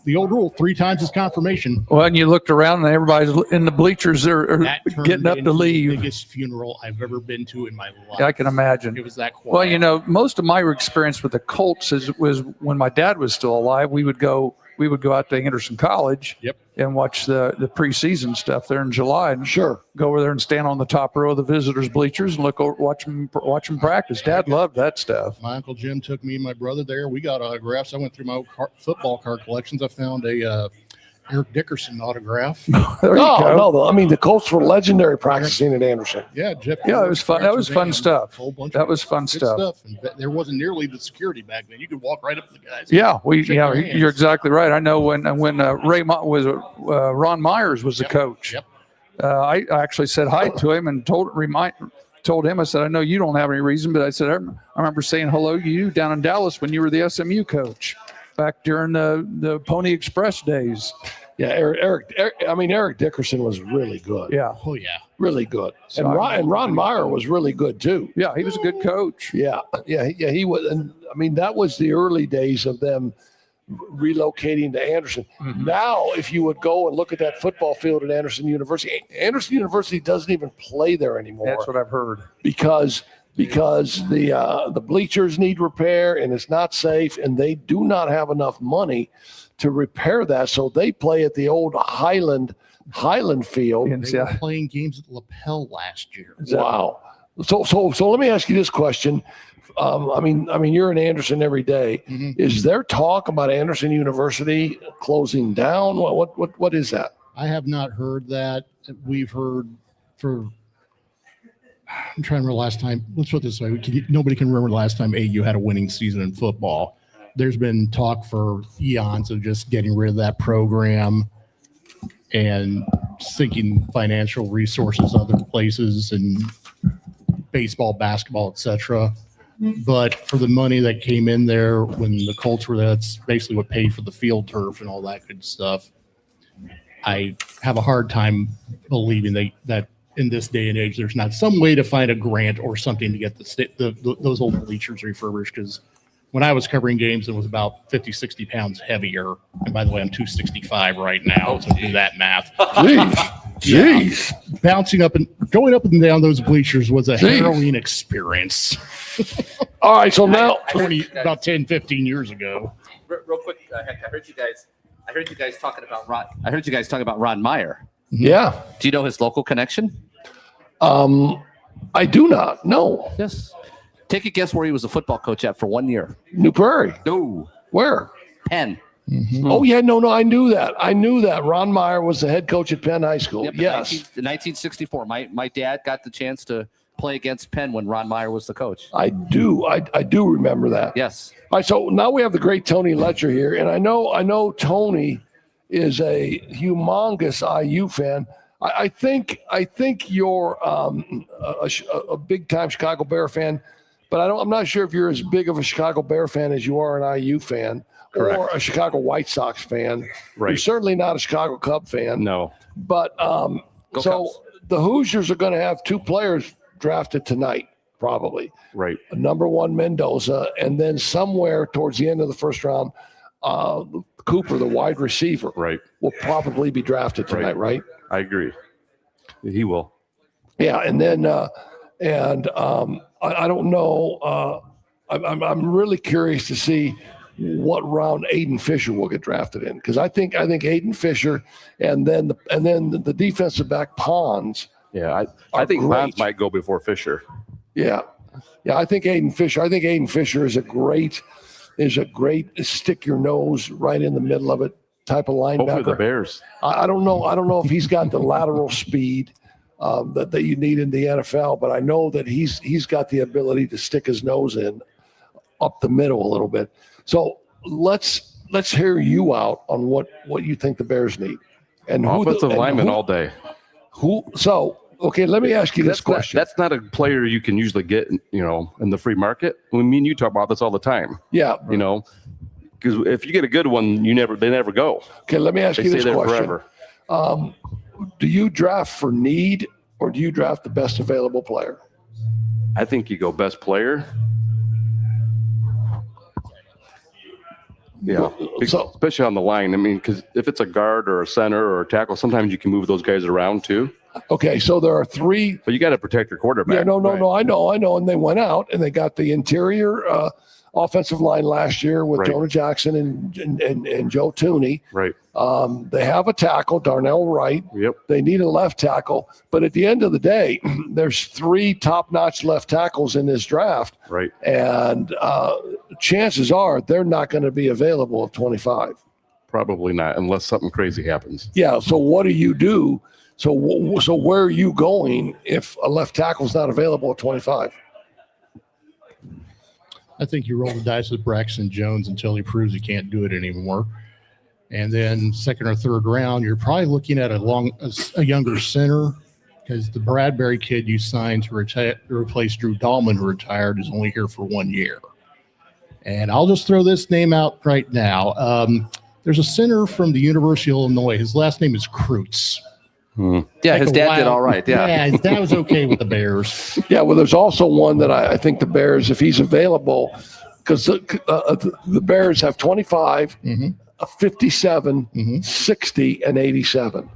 the old rule, 3 times is confirmation. Well, and you looked around and everybody's in the bleachers are getting up to leave. The biggest funeral I've ever been to in my life. I can imagine. It was that quiet. Well, most of my experience with the Colts was when my dad was still alive. We would go we would go out to Anderson College Yep. and watch the preseason stuff there in July. And Sure. go over there and stand on the top row of the visitors' bleachers and watch them practice. Dad loved that stuff. My Uncle Jim took me and my brother there. We got autographs. I went through my old football card collections. I found a Eric Dickerson autograph. There you go. No, I mean, the Colts were legendary practicing at Anderson. Yeah, Jeff. Yeah, it was fun. That was fun stuff. That That was fun stuff. And there wasn't nearly the security back then. You could walk right up to the guys. Yeah, shake their hands. you're exactly right. I know when Ron Myers was the coach. Yep. I actually said hi to him and told him, I said, I know you don't have any reason, but I said, I remember saying hello to you down in Dallas when you were the SMU coach back during the Pony Express days. Yeah, Eric Dickerson was really good. Yeah. Oh yeah. Really good. So And Ron Meyer was really good too. Yeah, he was a good coach. Yeah, he was. And I mean, that was the early days of them relocating to Anderson. Mm-hmm. Now, if you would go and look at that football field at Anderson University doesn't even play there anymore. That's what I've heard. Because the bleachers need repair and it's not safe, and they do not have enough money to repair that. So they play at the old Highland Field. They were playing games at Lapel last year. Wow. So let me ask you this question. I mean, you're in Anderson every day. Mm-hmm. Is there talk about Anderson University closing down? What is that? I have not heard that. We've heard I'm trying to remember last time. Let's put it this way. Nobody can remember the last time AU had a winning season in football. There's been talk for eons of just getting rid of that program and sinking financial resources other places and baseball, basketball, etc. But for the money that came in there when the Colts were there, that's basically what paid for the field turf and all that good stuff. I have a hard time believing that in this day and age, there's not some way to find a grant or something to get those old bleachers refurbished. Because when I was covering games, it was about 50, 60 pounds heavier. And by the way, I'm 265 right now, so do that math. Jeez. Yeah. Going up and down those bleachers was a harrowing experience. All right, so now about 10, 15 years ago. Real quick, I heard you guys talking about Ron Meyer. Yeah. Do you know his local connection? I do not. No. Yes. Take a guess where he was a football coach at for 1 year. New Prairie. No. Where? Penn. Mm-hmm. Oh yeah, no, I knew that. Ron Meyer was the head coach at Penn High School. Yep, yes. 1964. My dad got the chance to play against Penn when Ron Meyer was the coach. I do remember that. Yes. All right, so now we have the great Tony Letcher here, and I know Tony is a humongous IU fan. I think you're a big time Chicago Bear fan, but I'm not sure if you're as big of a Chicago Bear fan as you are an IU fan. Correct. Or a Chicago White Sox fan. Right. You're certainly not a Chicago Cub fan. No. But so the Hoosiers are going to have two players drafted tonight, probably. Right. Number one, Mendoza, and then somewhere towards the end of the first round, Cooper, the wide receiver, will probably be drafted tonight, right? I agree. He will. Yeah, and then I don't know. I'm really curious to see what round Aiden Fisher will get drafted in, because I think Aiden Fisher and then the defensive back Pons. Yeah, I think Pons might go before Fisher. Yeah, I think Aiden Fisher. I think Aiden Fisher is a great stick your nose right in the middle of it type of linebacker. Hopefully the Bears. I don't know if he's got the lateral speed that you need in the NFL, but I know that he's got the ability to stick his nose in up the middle a little bit. So let's hear you out on what you think the Bears need. And offensive lineman all day. Okay, let me ask you this question. That's not a player you can usually get, in the free market. I mean, you talk about this all the time. Yeah. Because if you get a good one, they never go. Okay, let me ask you this question. Forever. Do you draft for need or do you draft the best available player? I think you go best player. Yeah, especially on the line. I mean, because if it's a guard or a center or a tackle, sometimes you can move those guys around too. Okay, so there are three. But you got to protect your quarterback. Yeah, no, I know. And they went out and they got the interior offensive line last year with Right. Jonah Jackson and Joe Tooney. Right. They have a tackle, Darnell Wright. Yep. They need a left tackle. But at the end of the day, there's 3 top-notch left tackles in this draft. Right. And chances are they're not going to be available at 25. Probably not, unless something crazy happens. Yeah. So what do you do? So where are you going if a left tackle is not available at 25? I think you roll the dice with Braxton Jones until he proves he can't do it anymore. And then second or third round, you're probably looking at a younger center, because the Bradbury kid you signed to replace Drew Dahlman, who retired, is only here for 1 year. And I'll just throw this name out right now. There's a center from the University of Illinois. His last name is Kreutz. Yeah, his dad did all right. Yeah, his dad was okay with the Bears. Yeah, well, there's also one that I think the Bears, if he's available, because the Bears have 25, 57, 60, and 87.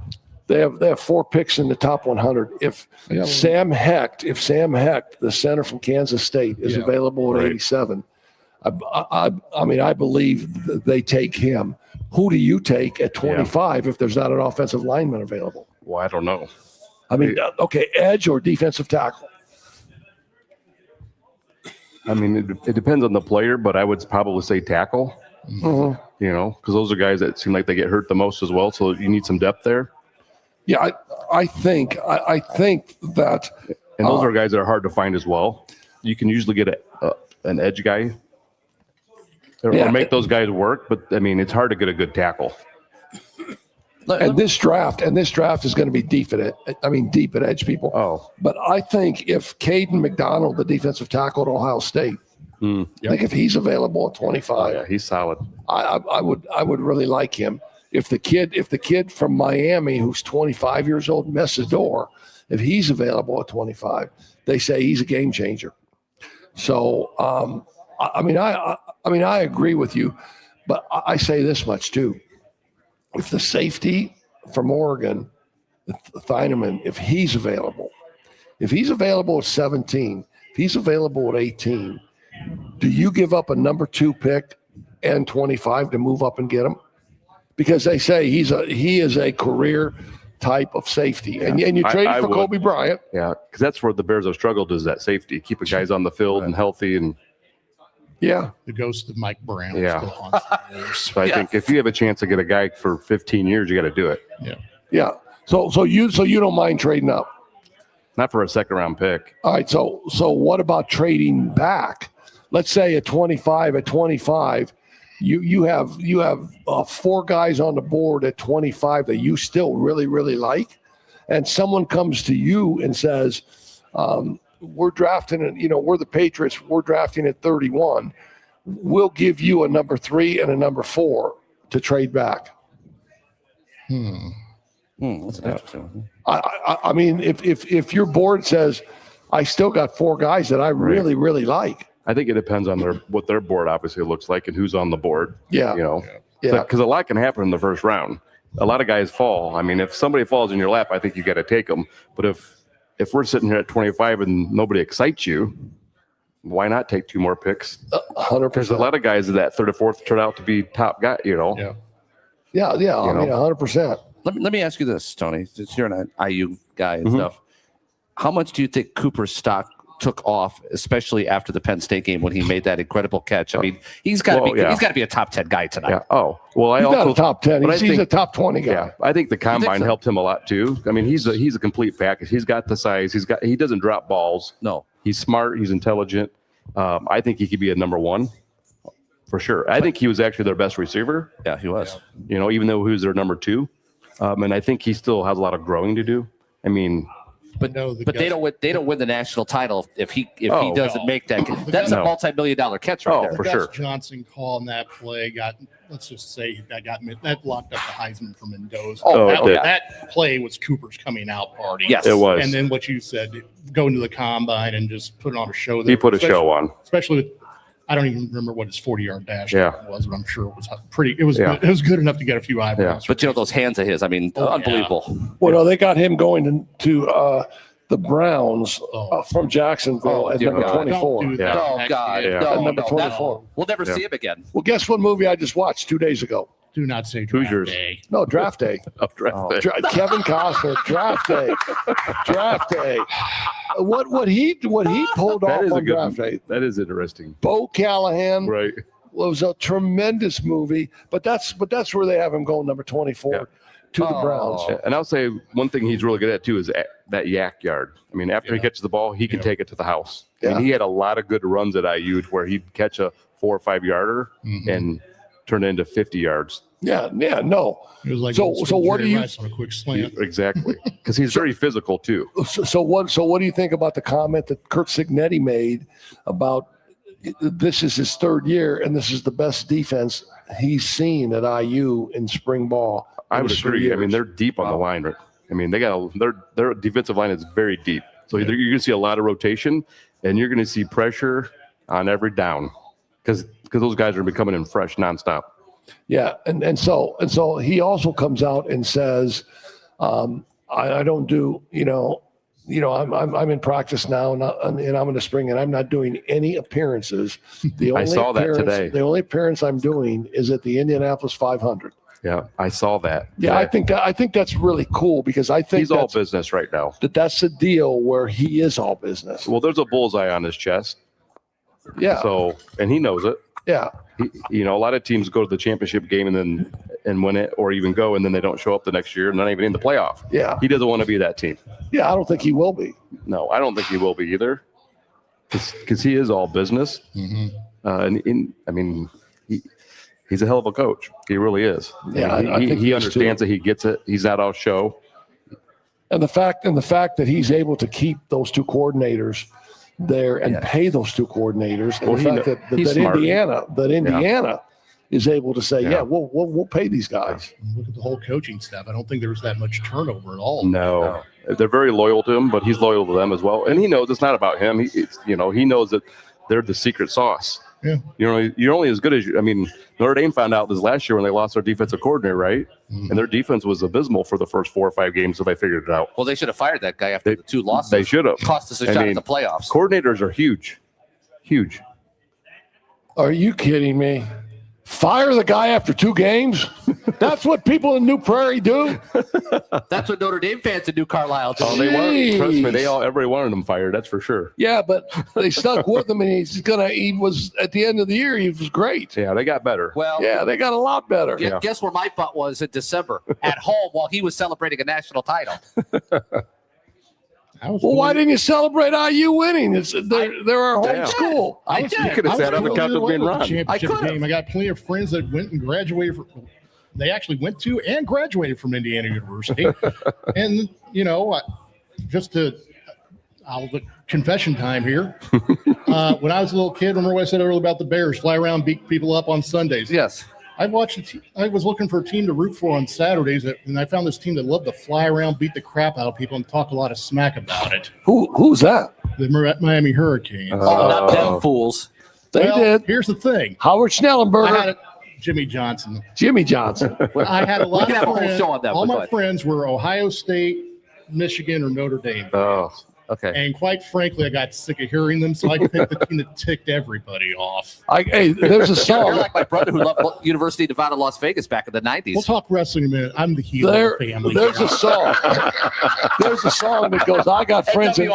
They have 4 picks in the top 100. If Sam Hecht, the center from Kansas State, is available at 87, I believe that they take him. Who do you take at 25 if there's not an offensive lineman available? Well, I don't know. Okay, edge or defensive tackle? It depends on the player, but I would probably say tackle. Mm-hmm. You know, because those are guys that seem like they get hurt the most as well. So you need some depth there. Yeah, I think that, and those are guys that are hard to find as well. You can usually get an edge guy or make those guys work, but it's hard to get a good tackle. And this draft is going to be deep at edge, people. Oh, but I think if Caden McDonald, the defensive tackle at Ohio State, I think if he's available at 25, he's solid. I would really like him. If the kid from Miami who's 25 years old, Messidor, if he's available at 25, they say he's a game changer. So I agree with you, but I say this much too. If the safety from Oregon, Thieneman, if he's available at 17, if he's available at 18, do you give up a number 2 pick and 25 to move up and get him? Because they say he is a career type of safety, and you traded for Kobe Bryant. Yeah, because that's where the Bears have struggled, is that safety, keeping guys on the field and healthy and. Yeah, the ghost of Mike Brown. Yeah. Still haunts the Bears. So I think if you have a chance to get a guy for 15 years, you got to do it. Yeah. So you don't mind trading up? Not for a second round pick. All right. So what about trading back? Let's say at 25, you have 4 guys on the board at 25 that you still really, really like, and someone comes to you and says, we're drafting, we're the Patriots, we're drafting at 31. We'll give you a number 3 and a number 4 to trade back. That's interesting. If your board says, I still got 4 guys that I really, really like. I think it depends on what their board obviously looks like and who's on the board. Yeah. Because a lot can happen in the first round. A lot of guys fall. If somebody falls in your lap, I think you got to take them. But if we're sitting here at 25 and nobody excites you, why not take 2 more picks? 100%. There's a lot of guys that third or fourth turn out to be top guy. Yeah. 100%. Let me ask you this, Tony. Since you're an IU guy and stuff, how much do you think Cooper's stock took off, especially after the Penn State game when he made that incredible catch? He's got to be a top 10 guy tonight. Yeah. Oh, well, he's not a top 10. He's a top 20 guy. Yeah, I think the combine helped him a lot too. He's a complete package. He's got the size. He doesn't drop balls. No, he's smart. He's intelligent. I think he could be a number 1 for sure. I think he was actually their best receiver. Yeah, he was. Even though he was their number 2, and I think he still has a lot of growing to do. But they don't win the national title if he doesn't make that. That's a multi-million-dollar catch right there. For sure. Johnson call on that play let's just say that locked up the Heisman for Mendoza. That play was Cooper's coming out party. Yes, it was. And then what you said, go into the combine and just put on a show. He put a show on, especially with. I don't even remember what his 40-yard dash was, but I'm sure it was pretty. It was good. It was good enough to get a few eyeballs. But those hands of his, unbelievable. Well, no, they got him going to the Browns from Jacksonville at number 24. Oh, God. Yeah. No, Number no, 24. we'll never Yeah. see him again. Well, guess what movie I just watched 2 days ago? Do not say Who's draft yours? day. No, Draft Day. Draft day. Kevin Costner, Draft Day. Draft Day. What he pulled That off is a on good. Draft Day. That is interesting. Bo Callahan Right. was a tremendous movie, but that's where they have him going number 24 to the Browns. Yeah, and I'll say one thing he's really good at too is that yak yard. I mean, after he catches the ball, he can take it to the house. I mean, he had a lot of good runs at IU where he'd catch a 4 or 5 yarder and turn it into 50 yards. Yeah, no. It was like So old school what do Jerry you? Rice on a quick slant. Exactly, because he's very physical too. So what do you think about the comment that Kurt Signetti made about this is his 3rd year and this is the best defense he's seen at IU in spring ball? I would agree. I mean, they're deep on the line. Right? I mean, they got their defensive line is very deep. So you're going to see a lot of rotation, and you're going to see pressure on every down because those guys are coming in fresh nonstop. Yeah, and so he also comes out and says, I don't do I'm in practice now and I'm in the spring and I'm not doing any appearances. The only I saw that today. The only appearance I'm doing is at the Indianapolis 500. Yeah, I saw that. Yeah, today. I think that's really cool because I think he's all business right now. That's the deal where he is all business. Well, there's a bullseye on his chest. Yeah. So, and he knows it. Yeah. A lot of teams go to the championship game and win it, or even go and then they don't show up the next year and not even in the playoff. Yeah. He doesn't want to be that team. Yeah, I don't think he will be. No, I don't think he will be either, because he is all business. He's a hell of a coach. He really is. Yeah, I think he he is understands too. it. He gets it. He's not all show. And the fact that he's able to keep those 2 coordinators there and pay those 2 coordinators, and Well, the fact he's that smart. Indiana is able to say, we'll pay these guys. Look at the whole coaching staff. I don't think there was that much turnover at all. No, they're very loyal to him, but he's loyal to them as well. And he knows it's not about him. He knows that they're the secret sauce. Yeah. You're only as good as you. I mean, Notre Dame found out this last year when they lost their defensive coordinator, right? And their defense was abysmal for the first 4 or 5 games, so they figured it out. Well, they should have fired that guy after the 2 losses. They should have. Cost us a shot at the playoffs. Coordinators are huge. Huge. Are you kidding me? Fire the guy after 2 games? That's what people in New Prairie do? That's what Notre Dame fans in New Carlisle do. Oh, they want. Trust me, everybody wanted him fired. That's for sure. Yeah, but they stuck with him, and he was at the end of the year. He was great. Yeah, they got better. Well, yeah, they got a lot better. Guess where my butt was in December at home while he was celebrating a national title. Well, why didn't you celebrate IU winning? They're our home school. I did. You could have sat on the couch with being Ron. I got plenty of friends that went and graduated. They actually went to and graduated from Indiana University. And, just to confession time here. When I was a little kid, remember what I said earlier about the Bears fly around, beat people up on Sundays? Yes. I was looking for a team to root for on Saturdays, and I found this team that loved to fly around, beat the crap out of people, and talk a lot of smack about it. Who's that? The Miami Hurricanes. Oh, not them fools. They did. Here's the thing. Howard Schnellenberger. Jimmy Johnson. I had a lot of friends. show on that. All my friends were Ohio State, Michigan, or Notre Dame. Oh, okay. And quite frankly, I got sick of hearing them, so I picked the team that ticked everybody off. Hey, there's a song. You're like my brother who loved University of Nevada, Las Vegas back in the 90s. We'll talk wrestling in a minute. I'm the heel of the family. There's a song. There's a song that goes, I got friends in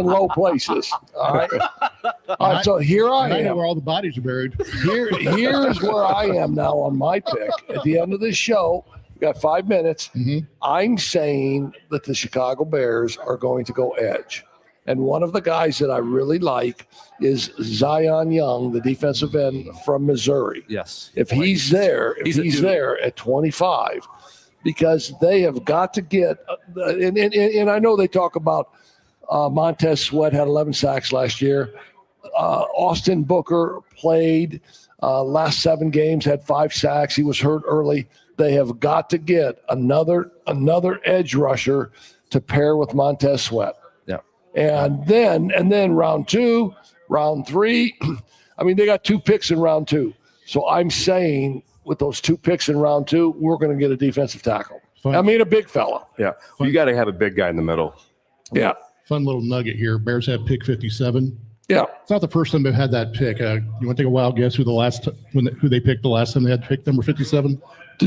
low places. All right. All right, so here I know am. where all the bodies are buried. Here's where I am now on my pick. At the end of this show, we got 5 minutes. I'm saying that the Chicago Bears are going to go edge. And one of the guys that I really like is Zion Young, the defensive end from Missouri. Yes. If he's there, there at 25, because they have got to get, and I know they talk about Montez Sweat had 11 sacks last year. Austin Booker played last 7 games, had 5 sacks. He was hurt early. They have got to get another edge rusher to pair with Montez Sweat. Yeah. And then round 2, round 3, I mean, they got 2 picks in round 2. So I'm saying with those 2 picks in round 2, we're going to get a defensive tackle. I mean, a big fella. Yeah. You got to have a big guy in the middle. Yeah. Fun little nugget here. Bears have pick 57. Yeah. It's not the first time they've had that pick. You want to take a wild guess who who they picked the last time they had picked number 57?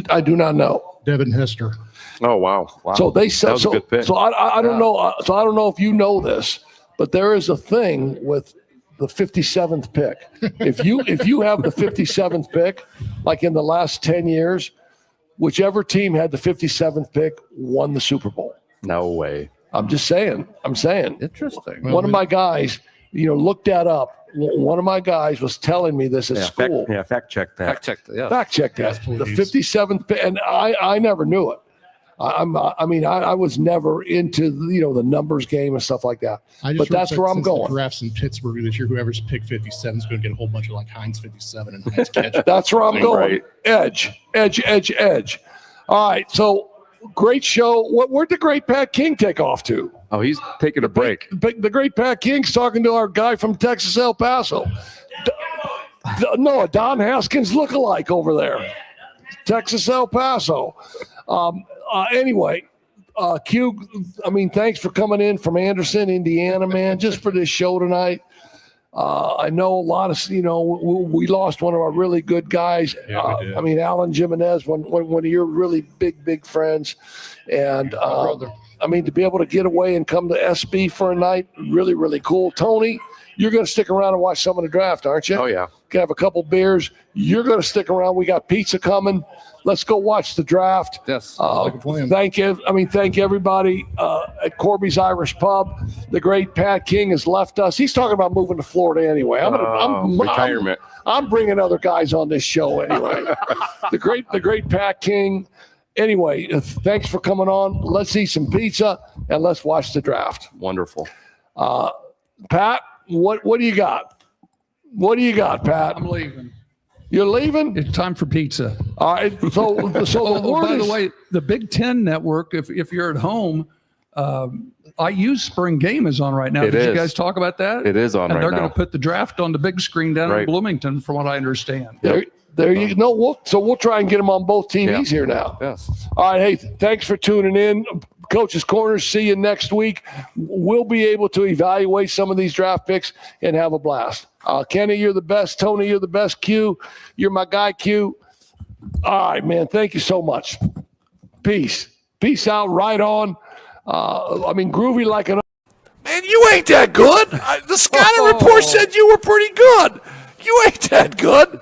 I do not know. Devin Hester. Oh, wow. So they That said, was a good pick. so I don't know. So I don't know if you know this, but there is a thing with the 57th pick. If you have the 57th pick, like in the last 10 years, whichever team had the 57th pick won the Super Bowl. No way. I'm just saying. Interesting. One of my guys, looked that up. One of my guys was telling me this at school. Fact check that. Fact check that. Yes, The please. 57th pick, and I never knew it. I was never into the numbers game and stuff like that. But that's where I'm going. The drafts in Pittsburgh this year, whoever's pick 57 is going to get a whole bunch of like Heinz 57 and Heinz catch. That's where I'm going. Right. Edge. All right. So great show. Where'd the great Pat King take off to? Oh, he's taking a break. The great Pat King's talking to our guy from Texas, El Paso. No, Don Haskins lookalike over there. Texas, El Paso. Anyway, Q, thanks for coming in from Anderson, Indiana, man, just for this show tonight. I know a lot of, we lost one of our really good guys. Yeah, we did. Alan Jimenez, one of your really big friends. And, to be able to get away and come to SB for a night, really, really cool. Tony, you're going to stick around and watch some of the draft, aren't you? Oh, yeah. Can have a couple beers. You're going to stick around. We got pizza coming. Let's go watch the draft. Yes. Thank you. Thank everybody at Corby's Irish Pub. The great Pat King has left us. He's talking about moving to Florida anyway. Retirement. I'm bringing other guys on this show anyway. the great Pat King. Anyway, thanks for coming on. Let's eat some pizza and let's watch the draft. Wonderful. Pat, what do you got? What do you got, Pat? I'm leaving. You're leaving? It's time for pizza. All right. So By the way, the Big Ten Network, if you're at home, IU Spring Game is on right now. It Did is. you guys talk about that? It is on and right they're now. going to put the draft on the big screen down in Right. Bloomington, from what I understand. There you go. We'll try and get them on both TVs here now. Yes. All right. Hey, thanks for tuning in. Coach's Corner. See you next week. We'll be able to evaluate some of these draft picks and have a blast. Kenny, you're the best. Tony, you're the best. Q, you're my guy. Q. All right, man. Thank you so much. Peace out. Right on. Groovy like an. Man, you ain't that good. The scouting report said you were pretty good. You ain't that good.